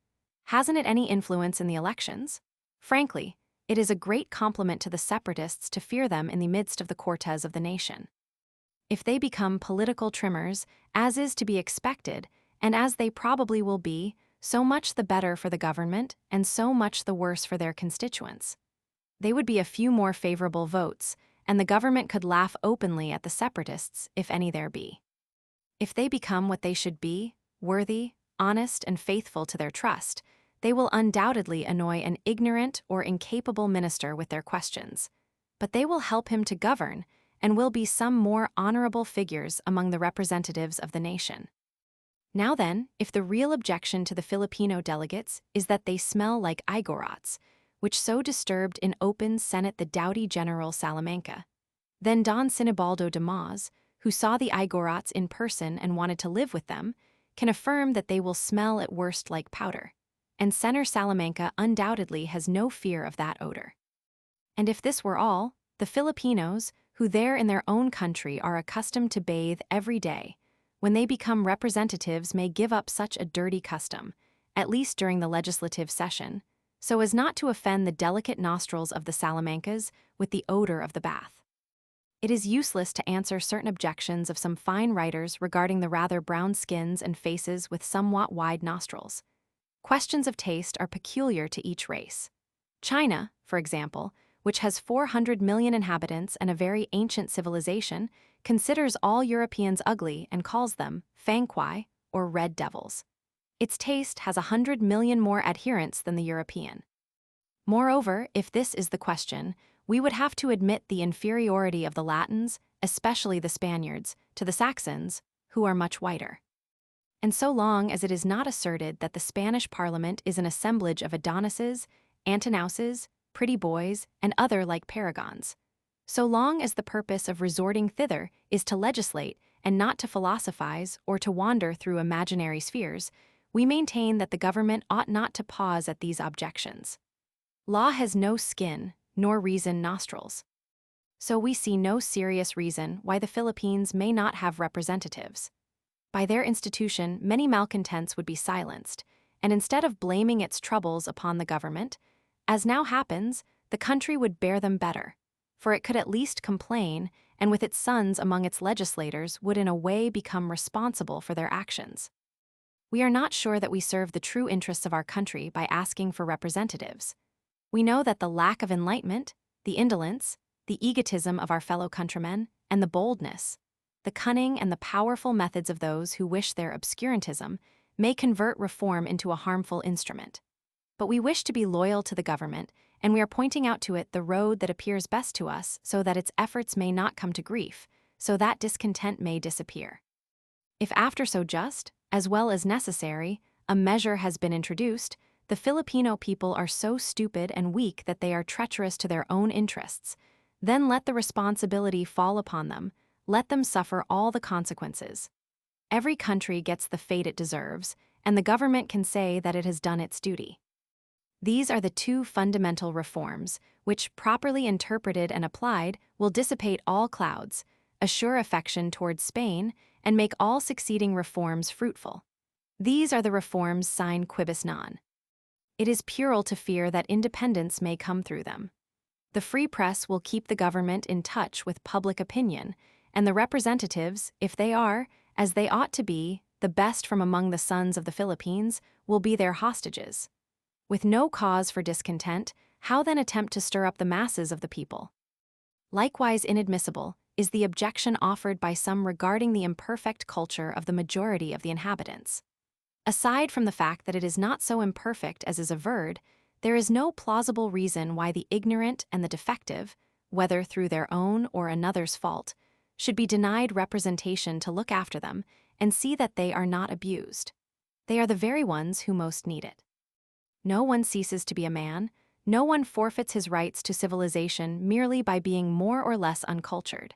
Hasn't it any influence in the elections? Frankly, it is a great compliment to the separatists to fear them in the midst of the Cortes of the nation. If they become political trimmers, as is to be expected, and as they probably will be, so much the better for the government and so much the worse for their constituents. They would be a few more favorable votes, and the government could laugh openly at the separatists, if any there be. If they become what they should be, worthy, honest, and faithful to their trust, they will undoubtedly annoy an ignorant or incapable minister with their questions. But they will help him to govern, and will be some more honorable figures among the representatives of the nation. Now then, if the real objection to the Filipino delegates is that they smell like Igorots, which so disturbed in open Senate the doughty General Salamanca, then Don Sinibaldo de Maz, who saw the Igorots in person and wanted to live with them, can affirm that they will smell at worst like powder, and Senator Salamanca undoubtedly has no fear of that odor. And if this were all, the Filipinos, who there in their own country are accustomed to bathe every day, when they become representatives may give up such a dirty custom, at least during the legislative session, so as not to offend the delicate nostrils of the Salamancas with the odor of the bath. It is useless to answer certain objections of some fine writers regarding the rather brown skins and faces with somewhat wide nostrils. Questions of taste are peculiar to each race. China, for example, which has 400 million inhabitants and a very ancient civilization, considers all Europeans ugly and calls them fangquai, or red devils. Its taste has 100 million more adherents than the European. Moreover, if this is the question, we would have to admit the inferiority of the Latins, especially the Spaniards, to the Saxons, who are much whiter. And so long as it is not asserted that the Spanish Parliament is an assemblage of Adonises, Antinouses, pretty boys, and other like paragons, so long as the purpose of resorting thither is to legislate and not to philosophize or to wander through imaginary spheres, we maintain that the government ought not to pause at these objections. Law has no skin, nor reason nostrils. So we see no serious reason why the Philippines may not have representatives. By their institution, many malcontents would be silenced, and instead of blaming its troubles upon the government, as now happens, the country would bear them better, for it could at least complain, and with its sons among its legislators would in a way become responsible for their actions. We are not sure that we serve the true interests of our country by asking for representatives. We know that the lack of enlightenment, the indolence, the egotism of our fellow countrymen, and the boldness, the cunning and the powerful methods of those who wish their obscurantism, may convert reform into a harmful instrument. But we wish to be loyal to the government, and we are pointing out to it the road that appears best to us so that its efforts may not come to grief, so that discontent may disappear. If after so just, as well as necessary, a measure has been introduced, The Filipino people are so stupid and weak that they are treacherous to their own interests. Then let the responsibility fall upon them. Let them suffer all the consequences. Every country gets the fate it deserves, and the government can say that it has done its duty. These are the two fundamental reforms, which, properly interpreted and applied, will dissipate all clouds, assure affection towards Spain, and make all succeeding reforms fruitful. These are the reforms sine quibus non. It is puerile to fear that independence may come through them. The free press will keep the government in touch with public opinion, and the representatives, if they are, as they ought to be, the best from among the sons of the Philippines, will be their hostages. With no cause for discontent, how then attempt to stir up the masses of the people? Likewise inadmissible is the objection offered by some regarding the imperfect culture of the majority of the inhabitants. Aside from the fact that it is not so imperfect as is averred, there is no plausible reason why the ignorant and the defective, whether through their own or another's fault, should be denied representation to look after them and see that they are not abused. They are the very ones who most need it. No one ceases to be a man, no one forfeits his rights to civilization merely by being more or less uncultured.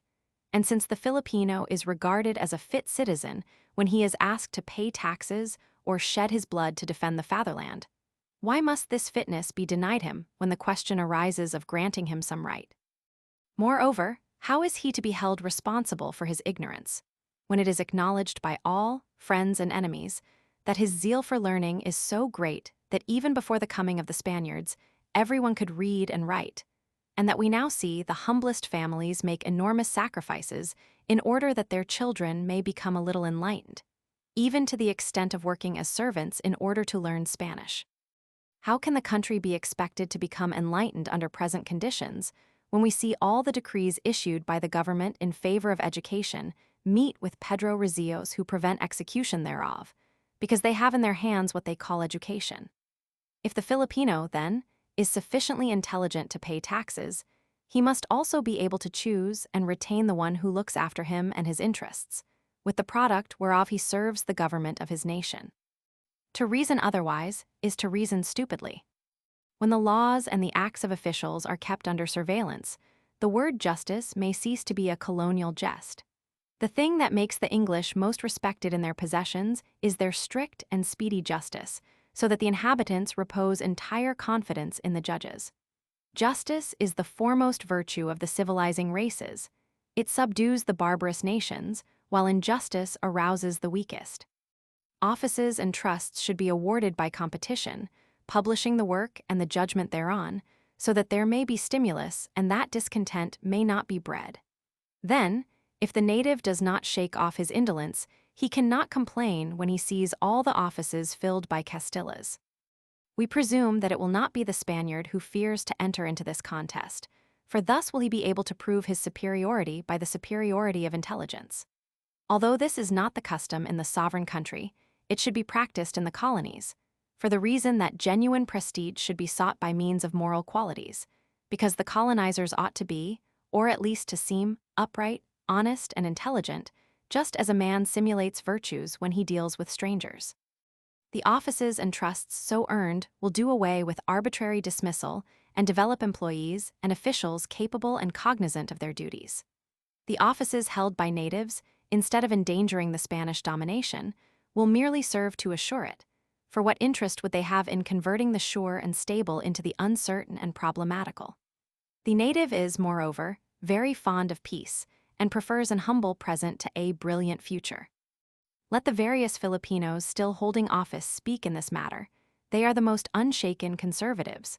And since the Filipino is regarded as a fit citizen when he is asked to pay taxes or shed his blood to defend the fatherland, why must this fitness be denied him when the question arises of granting him some right? Moreover, how is he to be held responsible for his ignorance, when it is acknowledged by all, friends and enemies, that his zeal for learning is so great that even before the coming of the Spaniards, everyone could read and write, and that we now see the humblest families make enormous sacrifices in order that their children may become a little enlightened, even to the extent of working as servants in order to learn Spanish? How can the country be expected to become enlightened under present conditions when we see all the decrees issued by the government in favor of education meet with Pedro Rizos who prevent execution thereof, because they have in their hands what they call education? If the Filipino, then, is sufficiently intelligent to pay taxes, he must also be able to choose and retain the one who looks after him and his interests, with the product whereof he serves the government of his nation. To reason otherwise is to reason stupidly. When the laws and the acts of officials are kept under surveillance, the word justice may cease to be a colonial jest. The thing that makes the English most respected in their possessions is their strict and speedy justice, so that the inhabitants repose entire confidence in the judges. Justice is the foremost virtue of the civilizing races. It subdues the barbarous nations, while injustice arouses the weakest. Offices and trusts should be awarded by competition, publishing the work and the judgment thereon, so that there may be stimulus and that discontent may not be bred. Then, if the native does not shake off his indolence, he cannot complain when he sees all the offices filled by Castillas. We presume that it will not be the Spaniard who fears to enter into this contest, for thus will he be able to prove his superiority by the superiority of intelligence. Although this is not the custom in the sovereign country, it should be practiced in the colonies, for the reason that genuine prestige should be sought by means of moral qualities, because the colonizers ought to be, or at least to seem, upright, honest, and intelligent, just as a man simulates virtues when he deals with strangers. The offices and trusts so earned will do away with arbitrary dismissal and develop employees and officials capable and cognizant of their duties. The offices held by natives, instead of endangering the Spanish domination, will merely serve to assure it, for what interest would they have in converting the sure and stable into the uncertain and problematical? The native is, moreover, very fond of peace, and prefers an humble present to a brilliant future. Let the various Filipinos still holding office speak in this matter. They are the most unshaken conservatives.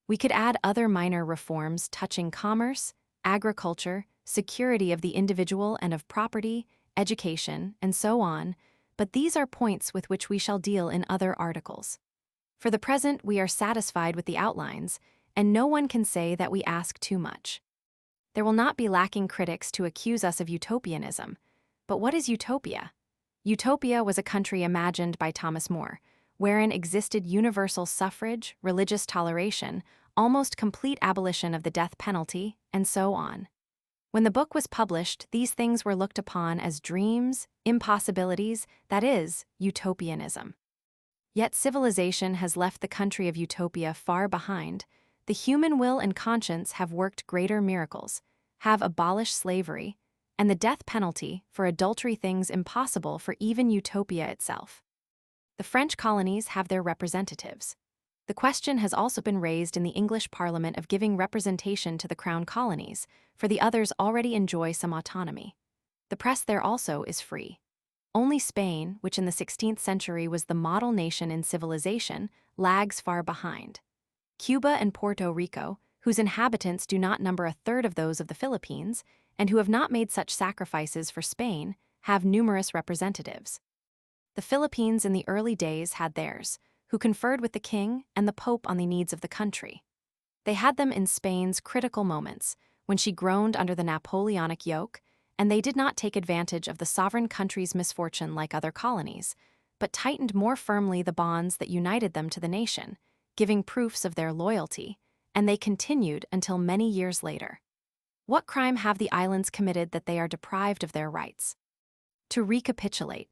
We could add other minor reforms touching commerce, agriculture, security of the individual and of property, education, and so on, but these are points with which we shall deal in other articles. For the present, we are satisfied with the outlines, and no one can say that we ask too much. There will not be lacking critics to accuse us of utopianism. But what is utopia? Utopia was a country imagined by Thomas More, wherein existed universal suffrage, religious toleration, almost complete abolition of the death penalty, and so on. When the book was published, these things were looked upon as dreams, impossibilities, that is, utopianism. Yet civilization has left the country of utopia far behind. The human will and conscience have worked greater miracles, have abolished slavery, and the death penalty for adultery, things impossible for even utopia itself. The French colonies have their representatives. The question has also been raised in the English Parliament of giving representation to the Crown colonies, for the others already enjoy some autonomy. The press there also is free. Only Spain, which in the 16th century was the model nation in civilization, lags far behind. Cuba and Puerto Rico, whose inhabitants do not number a third of those of the Philippines, and who have not made such sacrifices for Spain, have numerous representatives. The Philippines in the early days had theirs, who conferred with the king and the pope on the needs of the country. They had them in Spain's critical moments, when she groaned under the Napoleonic yoke, and they did not take advantage of the sovereign country's misfortune like other colonies, but tightened more firmly the bonds that united them to the nation, giving proofs of their loyalty, and they continued until many years later. What crime have the islands committed that they are deprived of their rights? To recapitulate,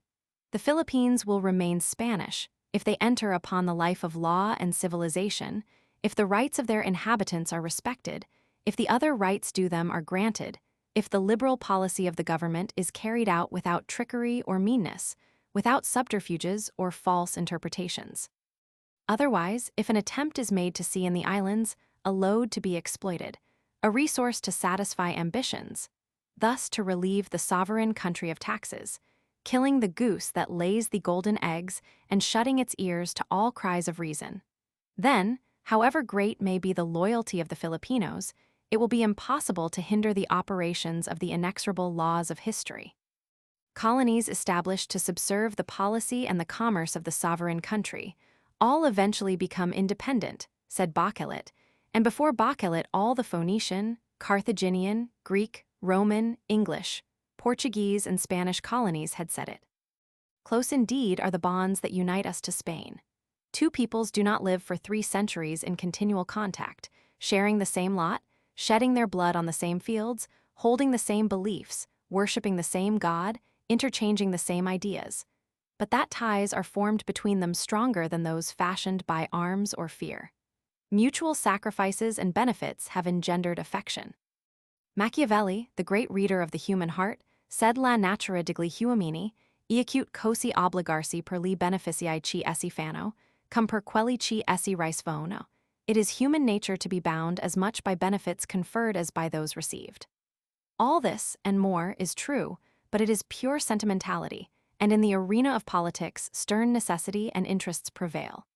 the Philippines will remain Spanish if they enter upon the life of law and civilization, if the rights of their inhabitants are respected, if the other rights due them are granted, if the liberal policy of the government is carried out without trickery or meanness, without subterfuges or false interpretations. Otherwise, if an attempt is made to see in the islands a load to be exploited, a resource to satisfy ambitions, thus to relieve the sovereign country of taxes, killing the goose that lays the golden eggs and shutting its ears to all cries of reason, then, however great may be the loyalty of the Filipinos, it will be impossible to hinder the operations of the inexorable laws of history. Colonies established to subserve the policy and the commerce of the sovereign country all eventually become independent, said Bachelet, and before Bachelet all the Phoenician, Carthaginian, Greek, Roman, English, Portuguese, and Spanish colonies had said it. Close indeed are the bonds that unite us to Spain. Two peoples do not live for 3 centuries in continual contact, sharing the same lot, shedding their blood on the same fields, holding the same beliefs, worshipping the same God, interchanging the same ideas. But that ties are formed between them stronger than those fashioned by arms or fear. Mutual sacrifices and benefits have engendered affection. Machiavelli, the great reader of the human heart, said la natura digli uomini, iacute cosi obligarsi per li beneficii ci essi fanno, cum per quelli ci essi ricevono. It is human nature to be bound as much by benefits conferred as by those received. All this, and more, is true, but it is pure sentimentality, and in the arena of politics, stern necessity and interests prevail.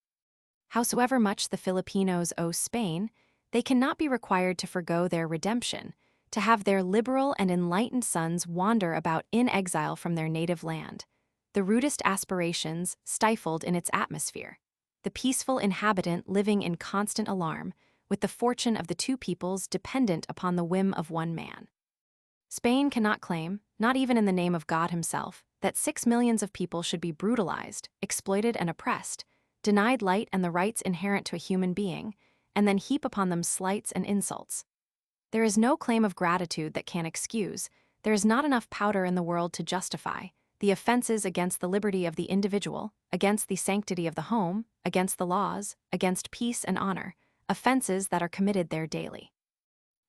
Howsoever much the Filipinos owe Spain, they cannot be required to forgo their redemption, to have their liberal and enlightened sons wander about in exile from their native land, the rudest aspirations stifled in its atmosphere, the peaceful inhabitant living in constant alarm, with the fortune of the two peoples dependent upon the whim of one man. Spain cannot claim, not even in the name of God himself, that 6 millions of people should be brutalized, exploited, and oppressed, denied light and the rights inherent to a human being, and then heap upon them slights and insults. There is no claim of gratitude that can excuse, there is not enough powder in the world to justify, the offenses against the liberty of the individual, against the sanctity of the home, against the laws, against peace and honor, offenses that are committed there daily.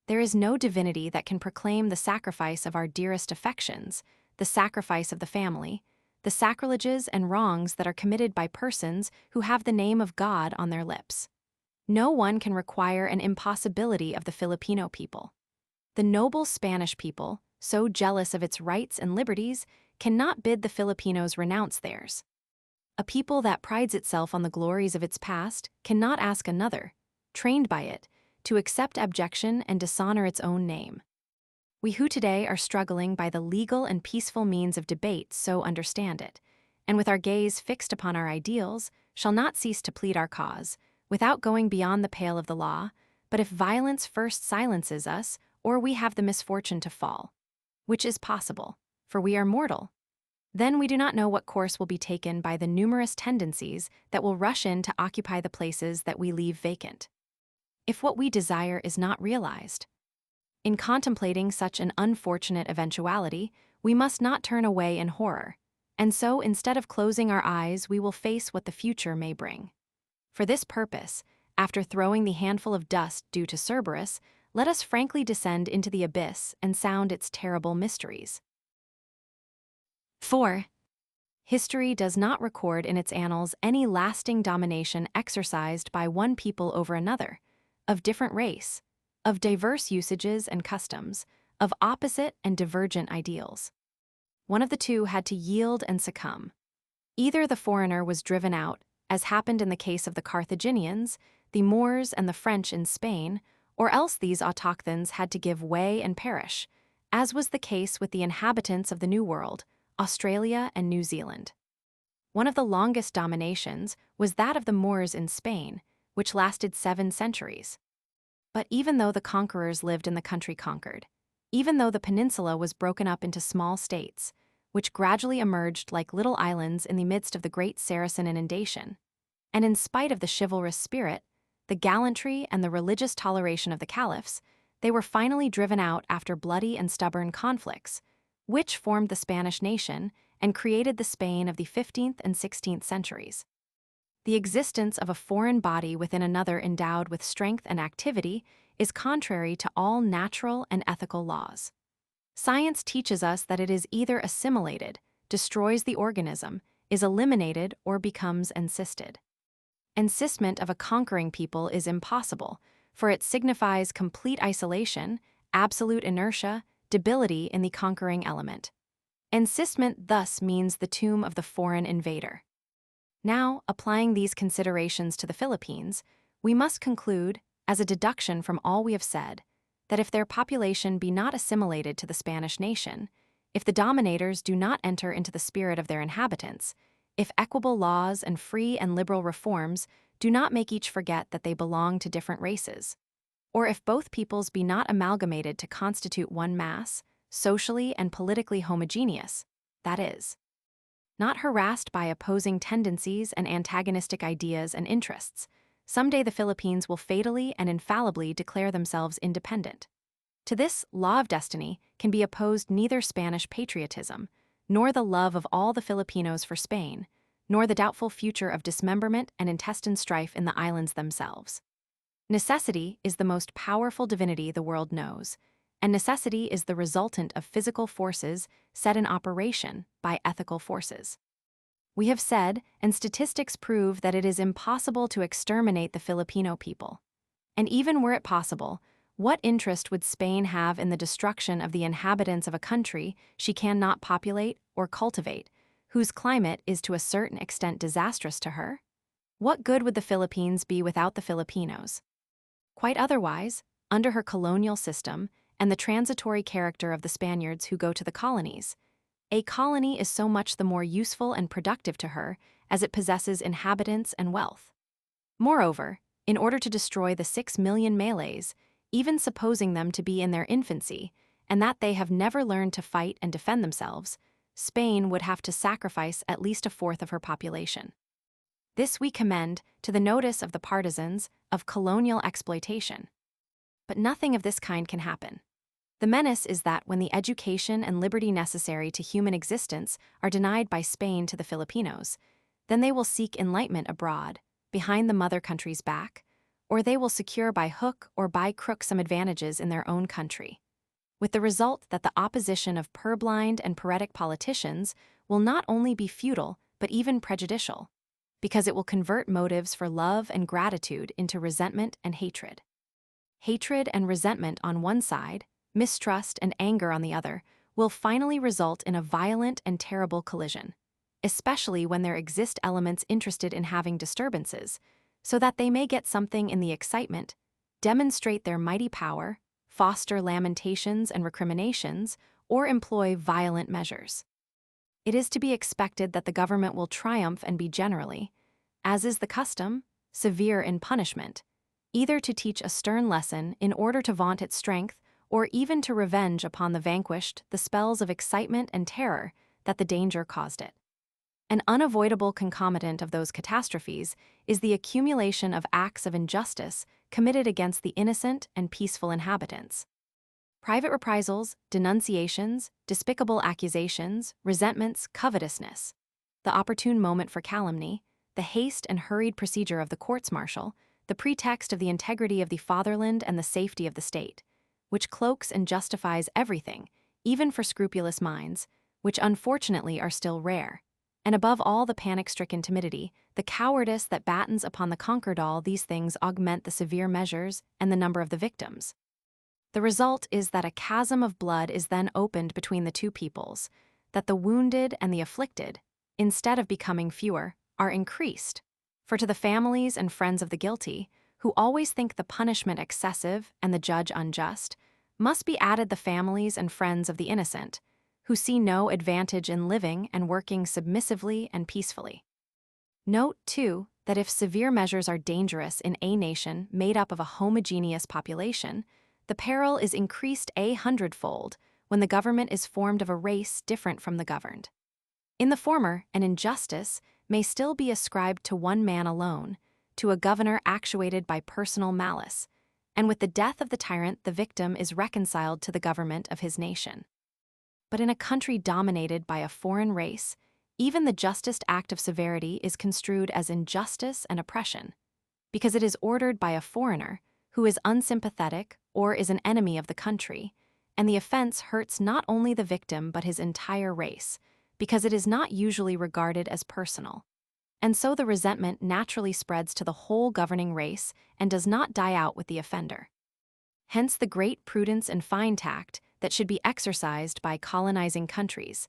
There is no divinity that can proclaim the sacrifice of our dearest affections, the sacrifice of the family, the sacrileges and wrongs that are committed by persons who have the name of God on their lips. No one can require an impossibility of the Filipino people. The noble Spanish people, so jealous of its rights and liberties, cannot bid the Filipinos renounce theirs. A people that prides itself on the glories of its past cannot ask another, trained by it, to accept abjection and dishonor its own name. We who today are struggling by the legal and peaceful means of debate so understand it, and with our gaze fixed upon our ideals, shall not cease to plead our cause, without going beyond the pale of the law, but if violence first silences us, or we have the misfortune to fall, which is possible, for we are mortal, then we do not know what course will be taken by the numerous tendencies that will rush in to occupy the places that we leave vacant. If what we desire is not realized, in contemplating such an unfortunate eventuality, we must not turn away in horror, And so, instead of closing our eyes, we will face what the future may bring. For this purpose, after throwing the handful of dust due to Cerberus, let us frankly descend into the abyss and sound its terrible mysteries. 4. History does not record in its annals any lasting domination exercised by one people over another, of different race, of diverse usages and customs, of opposite and divergent ideals. One of the two had to yield and succumb. Either the foreigner was driven out, as happened in the case of the Carthaginians, the Moors, and the French in Spain, or else these autochthons had to give way and perish, as was the case with the inhabitants of the New World, Australia and New Zealand. One of the longest dominations was that of the Moors in Spain, which lasted 7 centuries. But even though the conquerors lived in the country conquered, even though the peninsula was broken up into small states, which gradually emerged like little islands in the midst of the great Saracen inundation, and in spite of the chivalrous spirit, the gallantry, and the religious toleration of the caliphs, they were finally driven out after bloody and stubborn conflicts, which formed the Spanish nation and created the Spain of the 15th and 16th centuries. The existence of a foreign body within another endowed with strength and activity is contrary to all natural and ethical laws. Science teaches us that it is either assimilated, destroys the organism, is eliminated, or becomes encysted. Encystment of a conquering people is impossible, for it signifies complete isolation, absolute inertia, debility in the conquering element. Encystment thus means the tomb of the foreign invader. Now, applying these considerations to the Philippines, we must conclude, as a deduction from all we have said, that if their population be not assimilated to the Spanish nation, if the dominators do not enter into the spirit of their inhabitants, if equable laws and free and liberal reforms do not make each forget that they belong to different races, or if both peoples be not amalgamated to constitute one mass, socially and politically homogeneous, that is, not harassed by opposing tendencies and antagonistic ideas and interests, someday the Philippines will fatally and infallibly declare themselves independent. To this law of destiny can be opposed neither Spanish patriotism, nor the love of all the Filipinos for Spain, nor the doubtful future of dismemberment and intestine strife in the islands themselves. Necessity is the most powerful divinity the world knows, and necessity is the resultant of physical forces set in operation by ethical forces. We have said, and statistics prove, that it is impossible to exterminate the Filipino people. And even were it possible, what interest would Spain have in the destruction of the inhabitants of a country she cannot populate or cultivate, whose climate is to a certain extent disastrous to her? What good would the Philippines be without the Filipinos? Quite otherwise, under her colonial system and the transitory character of the Spaniards who go to the colonies, a colony is so much the more useful and productive to her as it possesses inhabitants and wealth. Moreover, in order to destroy the 6 million Malays, even supposing them to be in their infancy, and that they have never learned to fight and defend themselves, Spain would have to sacrifice at least 1/4 of her population. This we commend to the notice of the partisans of colonial exploitation. But nothing of this kind can happen. The menace is that when the education and liberty necessary to human existence are denied by Spain to the Filipinos, then they will seek enlightenment abroad, behind the mother country's back, or they will secure by hook or by crook some advantages in their own country, with the result that the opposition of purblind and paretic politicians will not only be futile but even prejudicial, because it will convert motives for love and gratitude into resentment and hatred. Hatred and resentment on one side, mistrust and anger on the other, will finally result in a violent and terrible collision, especially when there exist elements interested in having disturbances, so that they may get something in the excitement, demonstrate their mighty power, foster lamentations and recriminations, or employ violent measures. It is to be expected that the government will triumph and be generally, as is the custom, severe in punishment, either to teach a stern lesson in order to vaunt its strength, or even to revenge upon the vanquished the spells of excitement and terror that the danger caused it. An unavoidable concomitant of those catastrophes is the accumulation of acts of injustice committed against the innocent and peaceful inhabitants. Private reprisals, denunciations, despicable accusations, resentments, covetousness. The opportune moment for calumny, the haste and hurried procedure of the courts-martial, the pretext of the integrity of the fatherland and the safety of the state, which cloaks and justifies everything, even for scrupulous minds, which unfortunately are still rare. And above all the panic-stricken timidity, the cowardice that battens upon the conquered, all these things augment the severe measures and the number of the victims. The result is that a chasm of blood is then opened between the two peoples, that the wounded and the afflicted, instead of becoming fewer, are increased. For to the families and friends of the guilty, who always think the punishment excessive and the judge unjust, must be added the families and friends of the innocent, who see no advantage in living and working submissively and peacefully. Note, too, that if severe measures are dangerous in a nation made up of a homogeneous population, the peril is increased 100-fold when the government is formed of a race different from the governed. In the former, an injustice may still be ascribed to one man alone, to a governor actuated by personal malice, and with the death of the tyrant the victim is reconciled to the government of his nation. But in a country dominated by a foreign race, even the justest act of severity is construed as injustice and oppression, because it is ordered by a foreigner who is unsympathetic or is an enemy of the country, and the offense hurts not only the victim but his entire race, because it is not usually regarded as personal. And so the resentment naturally spreads to the whole governing race and does not die out with the offender. Hence the great prudence and fine tact that should be exercised by colonizing countries,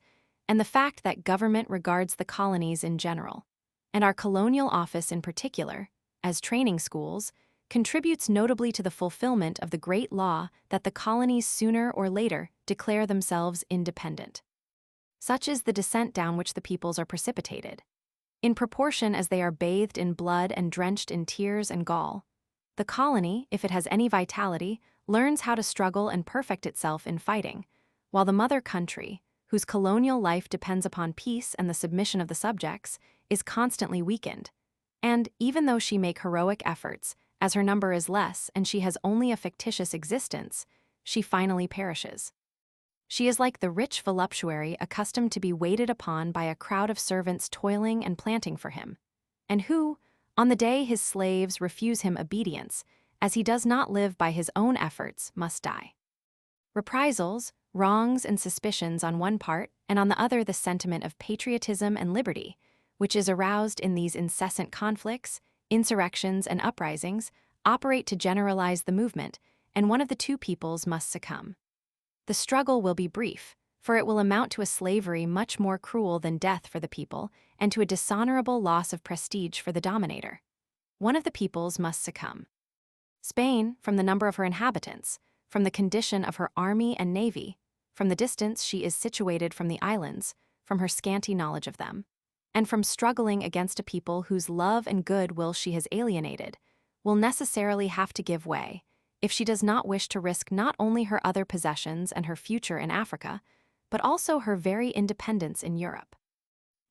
and the fact that government regards the colonies in general, and our colonial office in particular, as training schools, contributes notably to the fulfillment of the great law that the colonies sooner or later declare themselves independent. Such is the descent down which the peoples are precipitated. In proportion as they are bathed in blood and drenched in tears and gall, the colony, if it has any vitality, learns how to struggle and perfect itself in fighting, while the mother country, whose colonial life depends upon peace and the submission of the subjects, is constantly weakened. And, even though she make heroic efforts, as her number is less and she has only a fictitious existence, she finally perishes. She is like the rich voluptuary accustomed to be waited upon by a crowd of servants toiling and planting for him, and who, on the day his slaves refuse him obedience, as he does not live by his own efforts, must die. Reprisals, wrongs and suspicions on one part, and on the other the sentiment of patriotism and liberty, which is aroused in these incessant conflicts, insurrections and uprisings, operate to generalize the movement, and one of the two peoples must succumb. The struggle will be brief, for it will amount to a slavery much more cruel than death for the people, and to a dishonorable loss of prestige for the dominator. One of the peoples must succumb. Spain, from the number of her inhabitants, from the condition of her army and navy, from the distance she is situated from the islands, from her scanty knowledge of them, and from struggling against a people whose love and goodwill she has alienated, will necessarily have to give way, if she does not wish to risk not only her other possessions and her future in Africa, but also her very independence in Europe.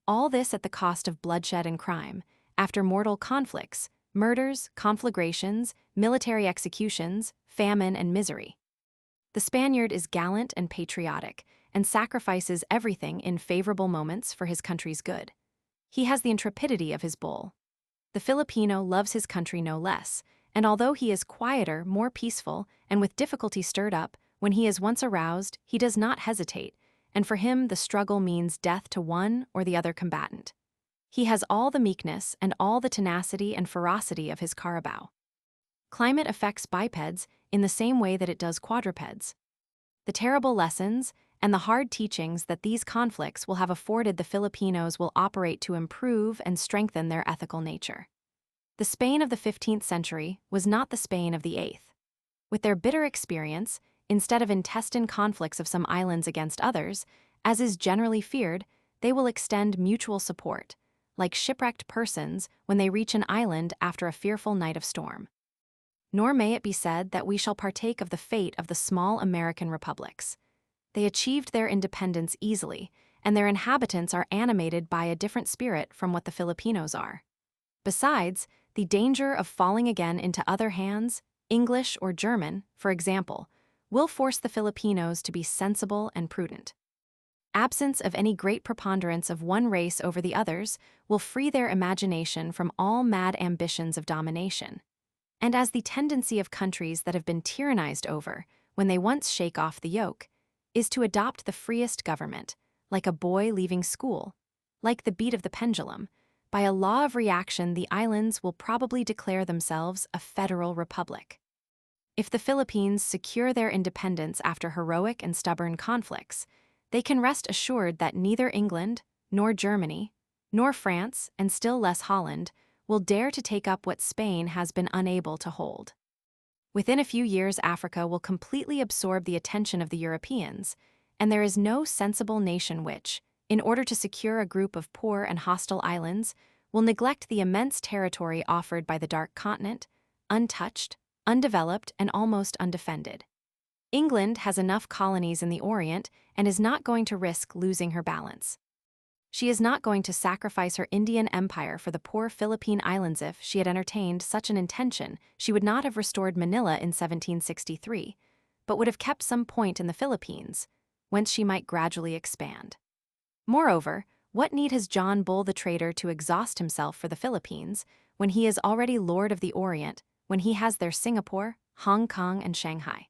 All this at the cost of bloodshed and crime, after mortal conflicts, murders, conflagrations, military executions, famine, and misery. The Spaniard is gallant and patriotic, and sacrifices everything in favorable moments for his country's good. He has the intrepidity of his bull. The Filipino loves his country no less, and although he is quieter, more peaceful, and with difficulty stirred up, when he is once aroused, he does not hesitate, and for him the struggle means death to one or the other combatant. He has all the meekness and all the tenacity and ferocity of his carabao. Climate affects bipeds in the same way that it does quadrupeds. The terrible lessons and the hard teachings that these conflicts will have afforded the Filipinos will operate to improve and strengthen their ethical nature. The Spain of the 15th century was not the Spain of the 8th. With their bitter experience, instead of intestine conflicts of some islands against others, as is generally feared, they will extend mutual support, like shipwrecked persons when they reach an island after a fearful night of storm. Nor may it be said that we shall partake of the fate of the small American republics. They achieved their independence easily, and their inhabitants are animated by a different spirit from what the Filipinos are. Besides, the danger of falling again into other hands, English or German, for example, will force the Filipinos to be sensible and prudent. Absence of any great preponderance of one race over the others will free their imagination from all mad ambitions of domination. And as the tendency of countries that have been tyrannized over, when they once shake off the yoke, is to adopt the freest government, like a boy leaving school, like the beat of the pendulum, by a law of reaction the islands will probably declare themselves a federal republic. If the Philippines secure their independence after heroic and stubborn conflicts, they can rest assured that neither England, nor Germany, nor France, and still less Holland, will dare to take up what Spain has been unable to hold. Within a few years, Africa will completely absorb the attention of the Europeans, and there is no sensible nation which, in order to secure a group of poor and hostile islands, will neglect the immense territory offered by the Dark Continent, untouched, undeveloped, and almost undefended. England has enough colonies in the Orient and is not going to risk losing her balance. She is not going to sacrifice her Indian empire for the poor Philippine Islands. If she had entertained such an intention, she would not have restored Manila in 1763, but would have kept some point in the Philippines, whence she might gradually expand. Moreover, what need has John Bull the trader to exhaust himself for the Philippines, when he is already Lord of the Orient, when he has there Singapore, Hong Kong, and Shanghai?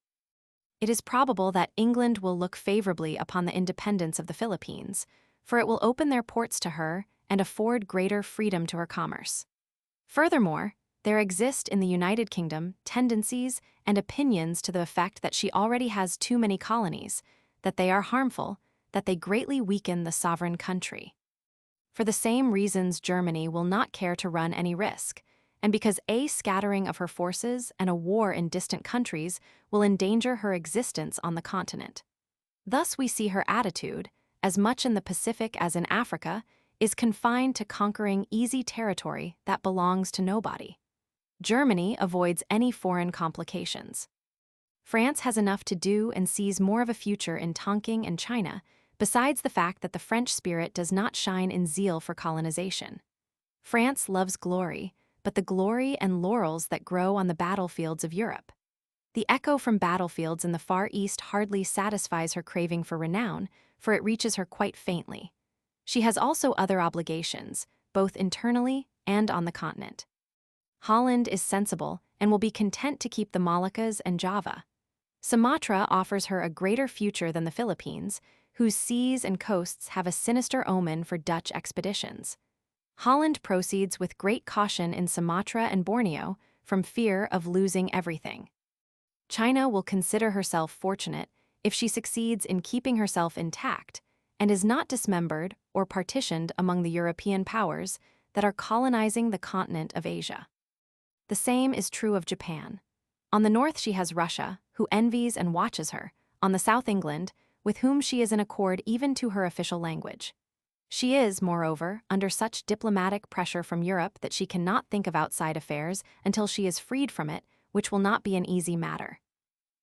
It is probable that England will look favorably upon the independence of the Philippines, for it will open their ports to her and afford greater freedom to her commerce. Furthermore, there exist in the United Kingdom tendencies and opinions to the effect that she already has too many colonies, that they are harmful, that they greatly weaken the sovereign country. For the same reasons, Germany will not care to run any risk, and because a scattering of her forces and a war in distant countries will endanger her existence on the continent. Thus we see her attitude, as much in the Pacific as in Africa, is confined to conquering easy territory that belongs to nobody. Germany avoids any foreign complications. France has enough to do and sees more of a future in Tonking and China, besides the fact that the French spirit does not shine in zeal for colonization. France loves glory, but the glory and laurels that grow on the battlefields of Europe. The echo from battlefields in the Far East hardly satisfies her craving for renown, for it reaches her quite faintly. She has also other obligations, both internally and on the continent. Holland is sensible and will be content to keep the Moluccas and Java. Sumatra offers her a greater future than the Philippines, whose seas and coasts have a sinister omen for Dutch expeditions. Holland proceeds with great caution in Sumatra and Borneo from fear of losing everything. China will consider herself fortunate if she succeeds in keeping herself intact and is not dismembered or partitioned among the European powers that are colonizing the continent of Asia. The same is true of Japan. On the north she has Russia, who envies and watches her, on the south England, with whom she is in accord even to her official language. She is, moreover, under such diplomatic pressure from Europe that she cannot think of outside affairs until she is freed from it, which will not be an easy matter.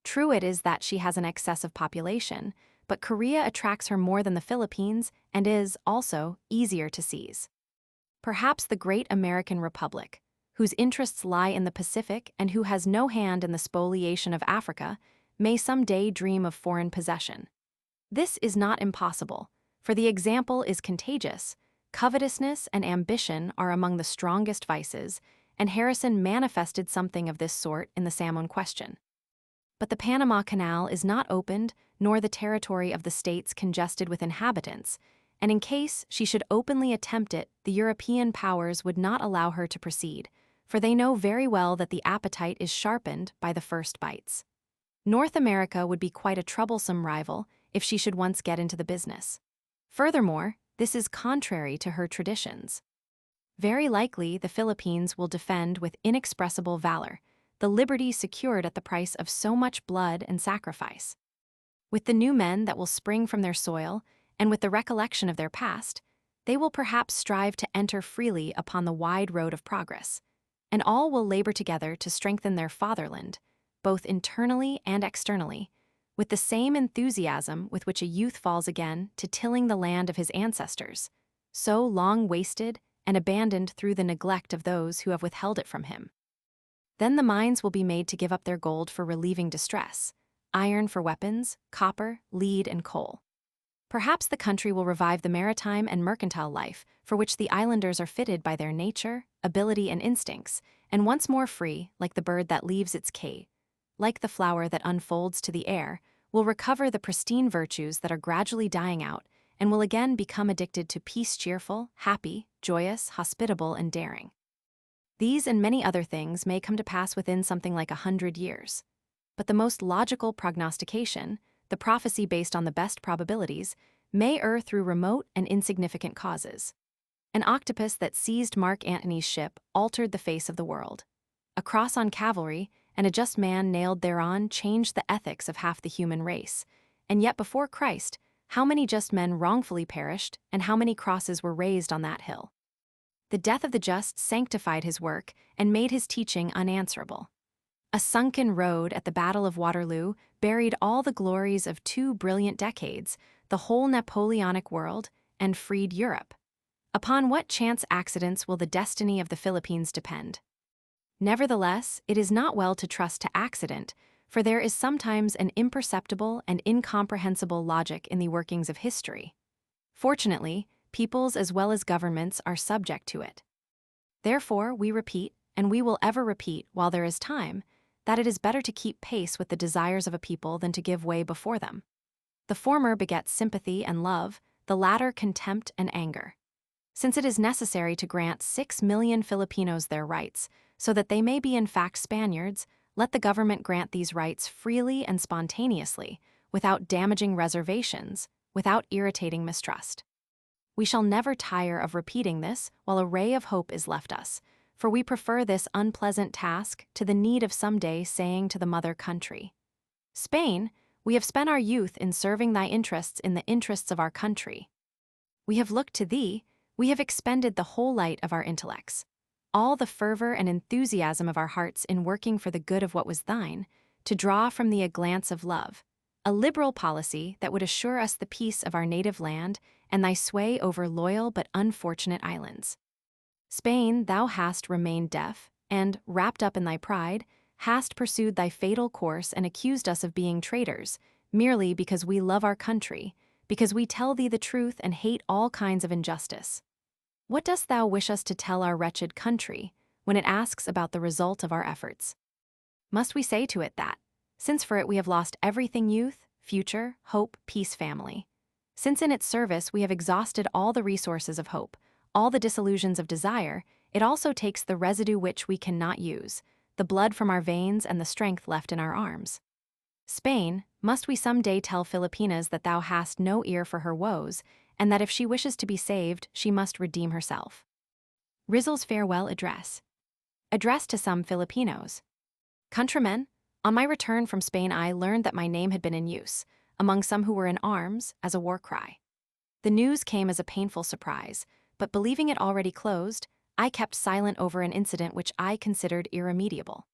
True it is that she has an excessive population, but Korea attracts her more than the Philippines and is, also, easier to seize. Perhaps the great American Republic, whose interests lie in the Pacific and who has no hand in the spoliation of Africa, may someday dream of foreign possession. This is not impossible, for the example is contagious. Covetousness and ambition are among the strongest vices, and Harrison manifested something of this sort in the Salmon question. But the Panama Canal is not opened, nor the territory of the states congested with inhabitants, and in case she should openly attempt it, the European powers would not allow her to proceed, for they know very well that the appetite is sharpened by the first bites. North America would be quite a troublesome rival if she should once get into the business. Furthermore, this is contrary to her traditions. Very likely, the Philippines will defend with inexpressible valor the liberty secured at the price of so much blood and sacrifice. With the new men that will spring from their soil, and with the recollection of their past, they will perhaps strive to enter freely upon the wide road of progress, and all will labor together to strengthen their fatherland, both internally and externally, with the same enthusiasm with which a youth falls again to tilling the land of his ancestors, so long wasted and abandoned through the neglect of those who have withheld it from him. Then the mines will be made to give up their gold for relieving distress, iron for weapons, copper, lead, and coal. Perhaps the country will revive the maritime and mercantile life for which the islanders are fitted by their nature, ability, and instincts, and once more free, like the bird that leaves its cage, like the flower that unfolds to the air, will recover the pristine virtues that are gradually dying out and will again become addicted to peace, cheerful, happy, joyous, hospitable, and daring. These and many other things may come to pass within something like 100 years. But the most logical prognostication, the prophecy based on the best probabilities, may err through remote and insignificant causes. An octopus that seized Mark Antony's ship altered the face of the world. A cross on cavalry and a just man nailed thereon changed the ethics of half the human race. And yet before Christ, how many just men wrongfully perished, and how many crosses were raised on that hill? The death of the just sanctified his work and made his teaching unanswerable. A sunken road at the Battle of Waterloo buried all the glories of 2 brilliant decades, the whole Napoleonic world, and freed Europe. Upon what chance accidents will the destiny of the Philippines depend? Nevertheless, it is not well to trust to accident, for there is sometimes an imperceptible and incomprehensible logic in the workings of history. Fortunately, peoples as well as governments are subject to it. Therefore, we repeat, and we will ever repeat while there is time, that it is better to keep pace with the desires of a people than to give way before them. The former begets sympathy and love, the latter contempt and anger. Since it is necessary to grant 6 million Filipinos their rights, so that they may be in fact Spaniards, let the government grant these rights freely and spontaneously, without damaging reservations, without irritating mistrust. We shall never tire of repeating this while a ray of hope is left us, for we prefer this unpleasant task to the need of some day saying to the mother country, Spain, we have spent our youth in serving thy interests in the interests of our country. We have looked to thee, we have expended the whole light of our intellects, all the fervor and enthusiasm of our hearts in working for the good of what was thine, to draw from thee a glance of love, a liberal policy that would assure us the peace of our native land and thy sway over loyal but unfortunate islands. Spain, thou hast remained deaf, and, wrapped up in thy pride, hast pursued thy fatal course and accused us of being traitors, merely because we love our country, because we tell thee the truth and hate all kinds of injustice. What dost thou wish us to tell our wretched country when it asks about the result of our efforts? Must we say to it that, since for it we have lost everything youth, future, hope, peace, family, since in its service we have exhausted all the resources of hope, all the disillusions of desire, it also takes the residue which we cannot use, the blood from our veins and the strength left in our arms. Spain, must we some day tell Filipinas that thou hast no ear for her woes, and that if she wishes to be saved, she must redeem herself? Rizal's farewell address. Addressed to some Filipinos. Countrymen, on my return from Spain I learned that my name had been in use, among some who were in arms, as a war cry. The news came as a painful surprise, but believing it already closed, I kept silent over an incident which I considered irremediable.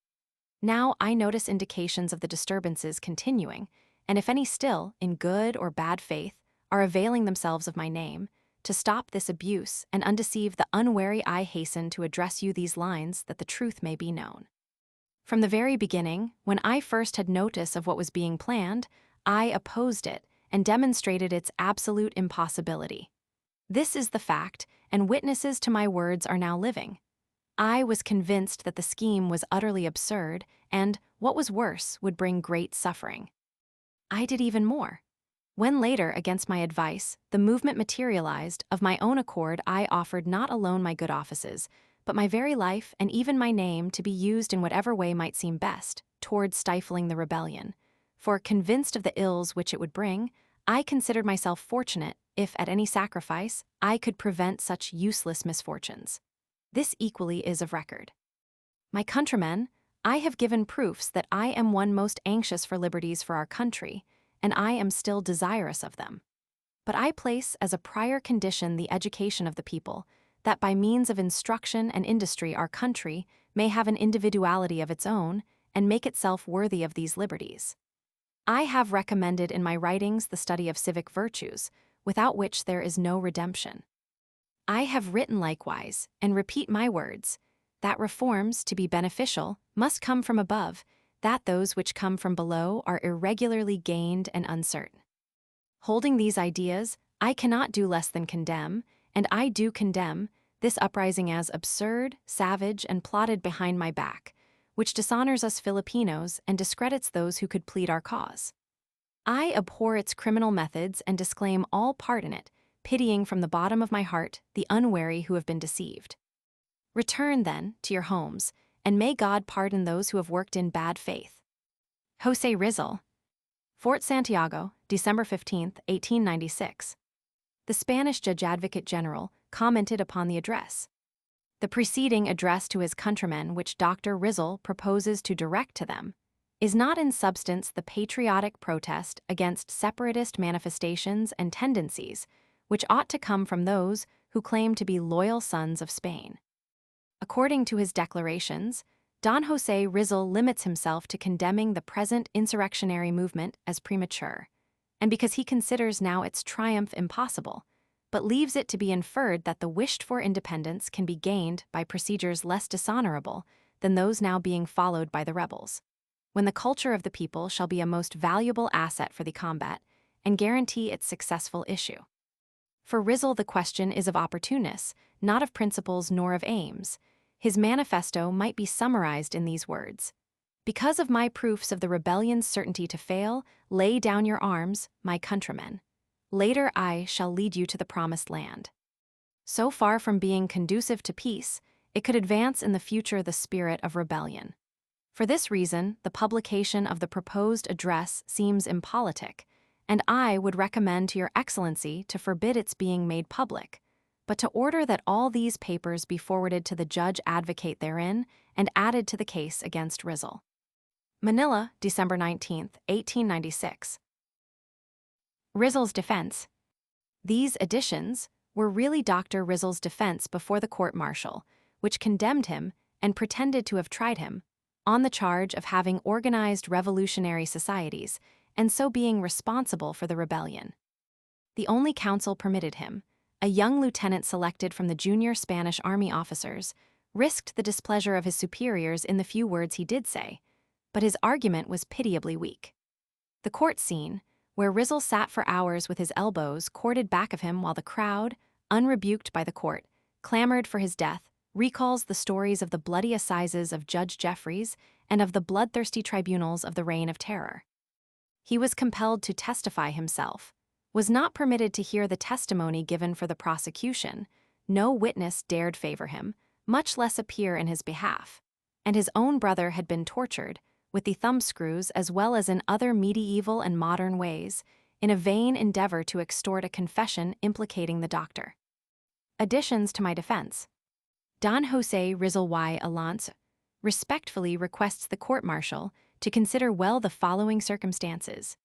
Now I notice indications of the disturbances continuing, and if any still, in good or bad faith, are availing themselves of my name, to stop this abuse and undeceive the unwary I hasten to address you these lines that the truth may be known. From the very beginning, when I first had notice of what was being planned, I opposed it and demonstrated its absolute impossibility. This is the fact, and witnesses to my words are now living. I was convinced that the scheme was utterly absurd and, what was worse, would bring great suffering. I did even more. When later, against my advice, the movement materialized, of my own accord I offered not alone my good offices, but my very life and even my name to be used in whatever way might seem best, toward stifling the rebellion. For, convinced of the ills which it would bring, I considered myself fortunate if, at any sacrifice, I could prevent such useless misfortunes. This equally is of record. My countrymen, I have given proofs that I am one most anxious for liberties for our country, and I am still desirous of them. But I place as a prior condition the education of the people, that by means of instruction and industry our country may have an individuality of its own and make itself worthy of these liberties. I have recommended in my writings the study of civic virtues, without which there is no redemption. I have written likewise, and repeat my words, that reforms, to be beneficial, must come from above, that those which come from below are irregularly gained and uncertain. Holding these ideas, I cannot do less than condemn, and I do condemn, this uprising as absurd, savage, and plotted behind my back, which dishonors us Filipinos and discredits those who could plead our cause. I abhor its criminal methods and disclaim all part in it, pitying from the bottom of my heart the unwary who have been deceived. Return, then, to your homes, and may God pardon those who have worked in bad faith. José Rizal. Fort Santiago, December 15, 1896. The Spanish Judge Advocate General commented upon the address. The preceding address to his countrymen, which Dr. Rizal proposes to direct to them, is not in substance the patriotic protest against separatist manifestations and tendencies which ought to come from those who claim to be loyal sons of Spain. According to his declarations, Don José Rizal limits himself to condemning the present insurrectionary movement as premature, and because he considers now its triumph impossible, but leaves it to be inferred that the wished-for independence can be gained by procedures less dishonorable than those now being followed by the rebels, when the culture of the people shall be a most valuable asset for the combat and guarantee its successful issue. For Rizal, the question is of opportunists, not of principles nor of aims. His manifesto might be summarized in these words: "Because of my proofs of the rebellion's certainty to fail, lay down your arms, my countrymen. Later I shall lead you to the promised land." So far from being conducive to peace, it could advance in the future the spirit of rebellion. For this reason, the publication of the proposed address seems impolitic, and I would recommend to Your Excellency to forbid its being made public, but to order that all these papers be forwarded to the judge advocate therein and added to the case against Rizal. Manila, December 19, 1896. Rizal's defense. These additions were really Dr. Rizal's defense before the court-martial, which condemned him and pretended to have tried him, on the charge of having organized revolutionary societies and so being responsible for the rebellion. The only counsel permitted him, a young lieutenant selected from the junior Spanish army officers, risked the displeasure of his superiors in the few words he did say, but his argument was pitiably weak. The court scene, where Rizal sat for hours with his elbows corded back of him while the crowd, unrebuked by the court, clamored for his death, recalls the stories of the bloody assizes of Judge Jeffreys and of the bloodthirsty tribunals of the Reign of Terror. He was compelled to testify himself, was not permitted to hear the testimony given for the prosecution, no witness dared favor him, much less appear in his behalf, and his own brother had been tortured, with the thumbscrews as well as in other medieval and modern ways, in a vain endeavor to extort a confession implicating the doctor. Additions to my defense. Don José Rizal y Alonso respectfully requests the court-martial to consider well the following circumstances.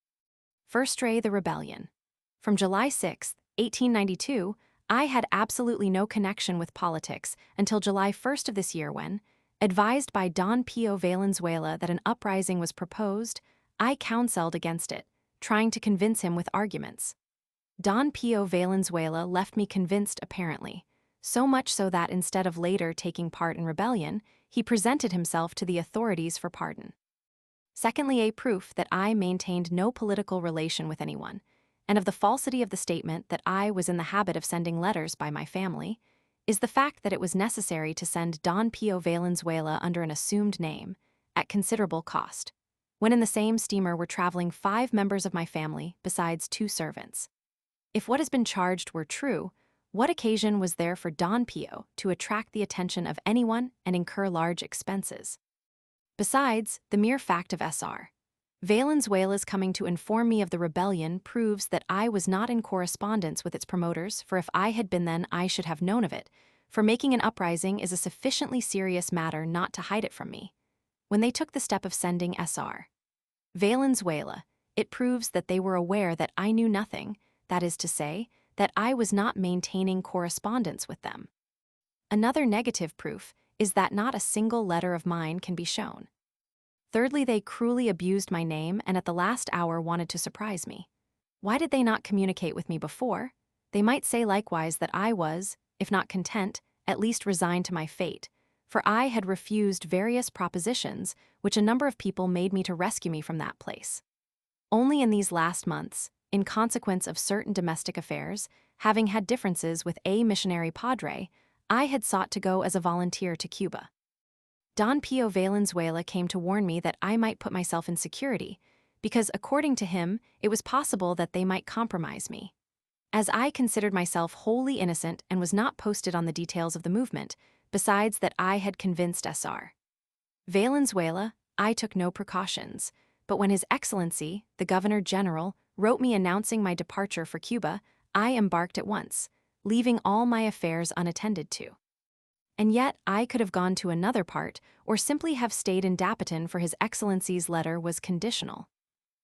First, the rebellion. From July 6, 1892, I had absolutely no connection with politics until July 1st of this year when, advised by Don Pio Valenzuela that an uprising was proposed, I counseled against it, trying to convince him with arguments. Don Pio Valenzuela left me convinced apparently, so much so that instead of later taking part in rebellion, he presented himself to the authorities for pardon. Secondly, a proof that I maintained no political relation with anyone, and of the falsity of the statement that I was in the habit of sending letters by my family, is the fact that it was necessary to send Don Pio Valenzuela under an assumed name, at considerable cost, when in the same steamer were traveling 5 members of my family besides 2 servants. If what has been charged were true, what occasion was there for Don Pio to attract the attention of anyone and incur large expenses? Besides, the mere fact of Sr. Valenzuela's coming to inform me of the rebellion proves that I was not in correspondence with its promoters, for if I had been then I should have known of it, for making an uprising is a sufficiently serious matter not to hide it from me. When they took the step of sending Sr. Valenzuela, it proves that they were aware that I knew nothing, that is to say, that I was not maintaining correspondence with them. Another negative proof is that not a single letter of mine can be shown. Thirdly, they cruelly abused my name and at the last hour wanted to surprise me. Why did they not communicate with me before? They might say likewise that I was, if not content, at least resigned to my fate, for I had refused various propositions which a number of people made me to rescue me from that place. Only in these last months, in consequence of certain domestic affairs, having had differences with a missionary padre, I had sought to go as a volunteer to Cuba. Don Pio Valenzuela came to warn me that I might put myself in security, because according to him, it was possible that they might compromise me. As I considered myself wholly innocent and was not posted on the details of the movement, besides that I had convinced Sr. Valenzuela, I took no precautions, but when His Excellency, the Governor General, wrote me announcing my departure for Cuba, I embarked at once, leaving all my affairs unattended to. And yet I could have gone to another part, or simply have stayed in Dapitan, for His Excellency's letter was conditional.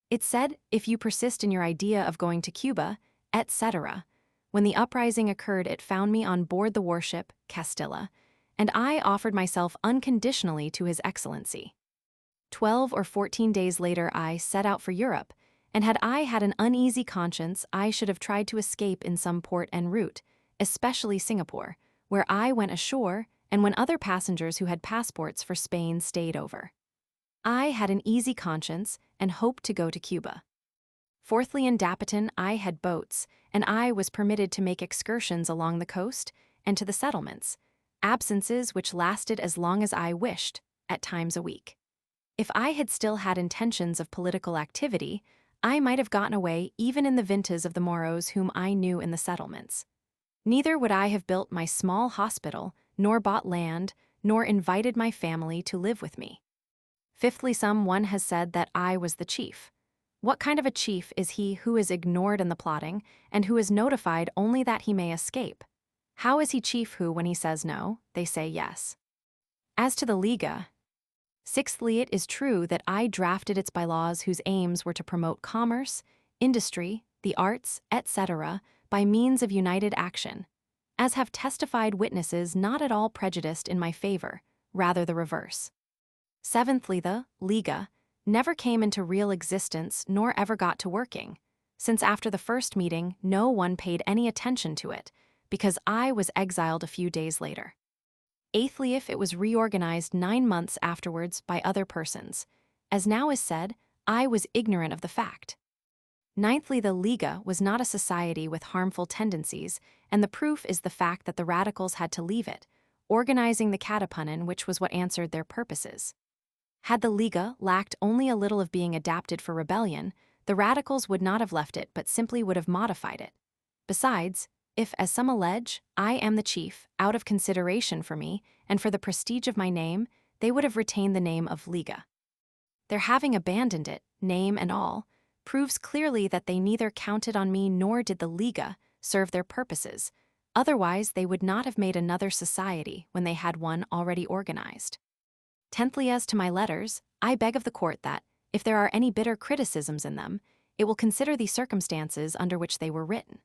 It said, if you persist in your idea of going to Cuba, etc. When the uprising occurred, it found me on board the warship Castilla, and I offered myself unconditionally to His Excellency. 12 or 14 days later I set out for Europe, and had I had an uneasy conscience, I should have tried to escape in some port en route, especially Singapore, where I went ashore and when other passengers who had passports for Spain stayed over. I had an easy conscience and hoped to go to Cuba. Fourthly, in Dapitan I had boats, and I was permitted to make excursions along the coast and to the settlements, absences which lasted as long as I wished, at times a week. If I had still had intentions of political activity, I might have gotten away even in the vintas of the Moros whom I knew in the settlements. Neither would I have built my small hospital, nor bought land, nor invited my family to live with me. Fifthly, someone has said that I was the chief. What kind of a chief is he who is ignored in the plotting, and who is notified only that he may escape? How is he chief who, when he says no, they say yes? As to the Liga, sixthly, it is true that I drafted its bylaws whose aims were to promote commerce, industry, the arts, etc., by means of united action, as have testified witnesses not at all prejudiced in my favor, rather the reverse. Seventhly, the Liga never came into real existence nor ever got to working, since after the first meeting no one paid any attention to it, because I was exiled a few days later. Eighthly, if it was reorganized 9 months afterwards by other persons, as now is said, I was ignorant of the fact. Ninthly, the Liga was not a society with harmful tendencies, and the proof is the fact that the radicals had to leave it, organizing the Katipunan, which was what answered their purposes. Had the Liga lacked only a little of being adapted for rebellion, the radicals would not have left it but simply would have modified it. Besides, if, as some allege, I am the chief, out of consideration for me and for the prestige of my name, they would have retained the name of Liga. Their having abandoned it, name and all, proves clearly that they neither counted on me nor did the Liga serve their purposes, otherwise they would not have made another society when they had one already organized. Tenthly, as to my letters, I beg of the court that, if there are any bitter criticisms in them, it will consider the circumstances under which they were written.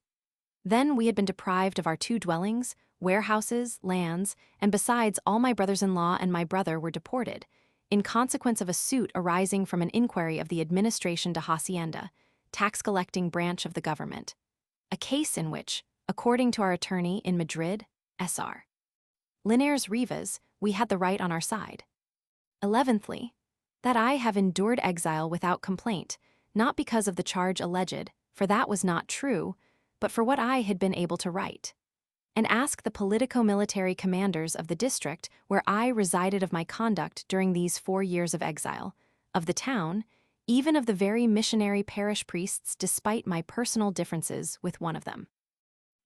Then we had been deprived of our 2 dwellings, warehouses, lands, and besides all my brothers-in-law and my brother were deported, in consequence of a suit arising from an inquiry of the Administration de Hacienda, tax-collecting branch of the government, a case in which, according to our attorney in Madrid, Sr. Linares Rivas, we had the right on our side. 11thly, that I have endured exile without complaint, not because of the charge alleged, for that was not true, but for what I had been able to write. And ask the politico-military commanders of the district where I resided of my conduct during these 4 years of exile, of the town, even of the very missionary parish priests despite my personal differences with one of them.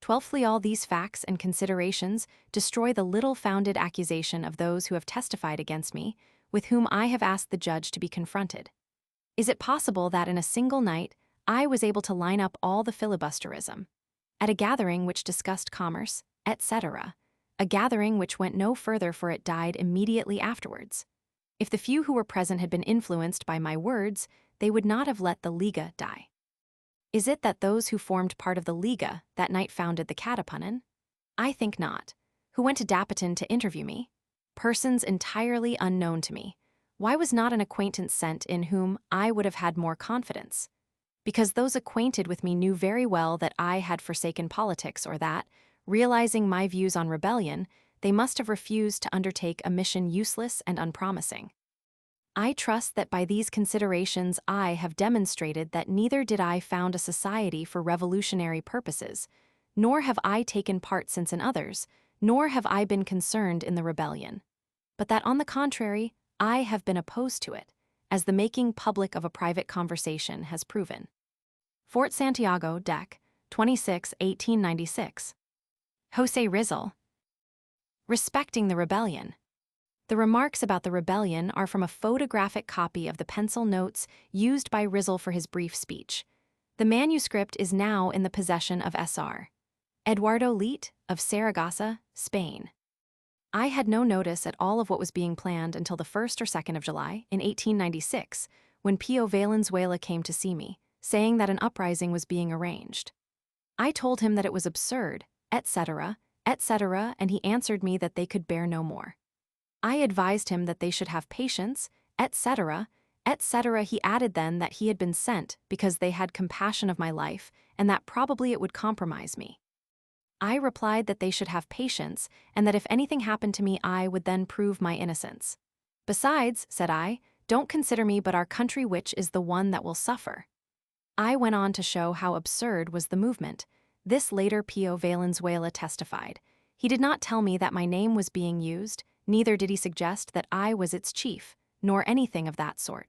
12thly, all these facts and considerations destroy the little founded accusation of those who have testified against me, with whom I have asked the judge to be confronted. Is it possible that in a single night I was able to line up all the filibusterism? At a gathering which discussed commerce, etc., a gathering which went no further for it died immediately afterwards. If the few who were present had been influenced by my words, they would not have let the Liga die. Is it that those who formed part of the Liga that night founded the Katipunan? I think not. Who went to Dapitan to interview me? Persons entirely unknown to me. Why was not an acquaintance sent in whom I would have had more confidence? Because those acquainted with me knew very well that I had forsaken politics, or that, realizing my views on rebellion, they must have refused to undertake a mission useless and unpromising. I trust that by these considerations I have demonstrated that neither did I found a society for revolutionary purposes, nor have I taken part since in others, nor have I been concerned in the rebellion, but that on the contrary, I have been opposed to it, as the making public of a private conversation has proven. Fort Santiago, Dec. 26, 1896. José Rizal. Respecting the rebellion. The remarks about the rebellion are from a photographic copy of the pencil notes used by Rizal for his brief speech. The manuscript is now in the possession of Sr. Eduardo Leite of Saragossa, Spain. I had no notice at all of what was being planned until the 1st or 2nd of July in 1896, when Pío Valenzuela came to see me, saying that an uprising was being arranged. I told him that it was absurd, etc., and he answered me that they could bear no more. I advised him that they should have patience, etc., He added then that he had been sent because they had compassion of my life and that probably it would compromise me. I replied that they should have patience and that if anything happened to me I would then prove my innocence. Besides, said I, don't consider me but our country which is the one that will suffer. I went on to show how absurd was the movement. This later Pío Valenzuela testified. He did not tell me that my name was being used, neither did he suggest that I was its chief, nor anything of that sort.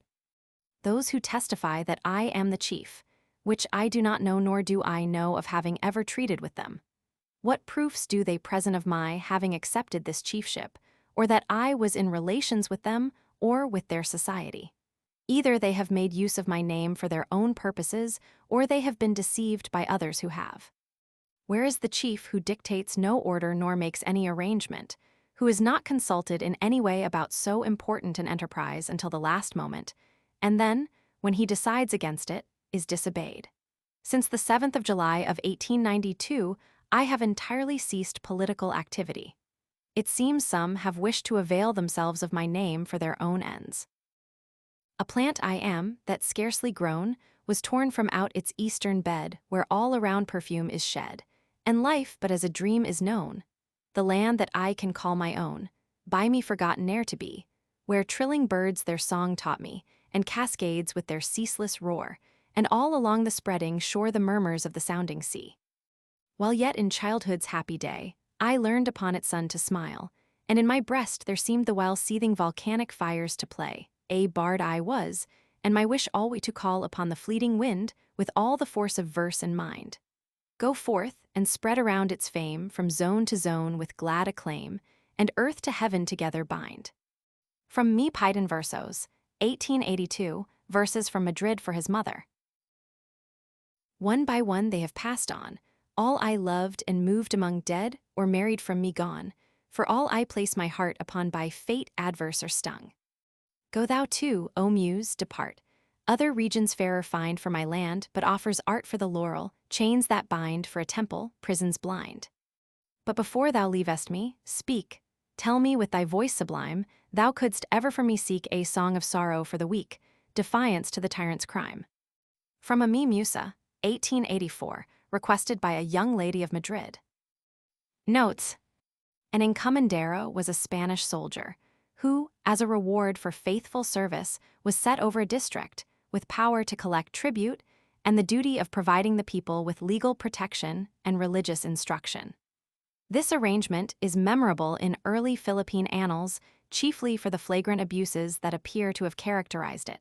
Those who testify that I am the chief, which I do not know nor do I know of having ever treated with them. What proofs do they present of my having accepted this chiefship, or that I was in relations with them or with their society? Either they have made use of my name for their own purposes, or they have been deceived by others who have. Where is the chief who dictates no order nor makes any arrangement, who is not consulted in any way about so important an enterprise until the last moment, and then, when he decides against it, is disobeyed? Since the 7th of July of 1892, I have entirely ceased political activity. It seems some have wished to avail themselves of my name for their own ends. A plant I am, that scarcely grown, was torn from out its eastern bed, where all around perfume is shed, and life but as a dream is known. The land that I can call my own, by me forgotten ne'er to be, where trilling birds their song taught me, and cascades with their ceaseless roar, and all along the spreading shore the murmurs of the sounding sea. While yet in childhood's happy day, I learned upon its sun to smile, and in my breast there seemed the while seething volcanic fires to play. A bard I was, and my wish always to call upon the fleeting wind with all the force of verse in mind. Go forth and spread around its fame from zone to zone with glad acclaim, and earth to heaven together bind. From Me Piden Versos, 1882, verses from Madrid for his mother. One by one they have passed on, all I loved and moved among dead or married from me gone, for all I place my heart upon by fate adverse or stung. Go thou too, O Muse, depart. Other regions fairer find for my land, but offers art for the laurel, chains that bind for a temple, prisons blind. But before thou leavest me, speak, tell me with thy voice sublime, thou couldst ever for me seek a song of sorrow for the weak, defiance to the tyrant's crime. From a Mi Musa, 1884, requested by a young lady of Madrid. Notes: an encomendero was a Spanish soldier, who, as a reward for faithful service, was set over a district, with power to collect tribute and the duty of providing the people with legal protection and religious instruction. This arrangement is memorable in early Philippine annals, chiefly for the flagrant abuses that appear to have characterized it.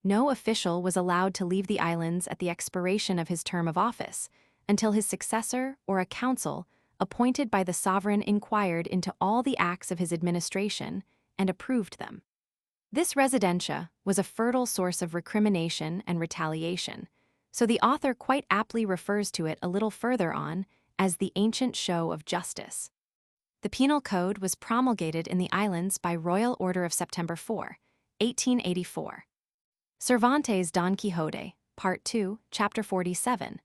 No official was allowed to leave the islands at the expiration of his term of office, until his successor or a council appointed by the sovereign inquired into all the acts of his administration and approved them. This residencia was a fertile source of recrimination and retaliation, so the author quite aptly refers to it a little further on as the ancient show of justice. The Penal Code was promulgated in the islands by Royal Order of September 4, 1884. Cervantes' Don Quixote, Part 2, Chapter 47,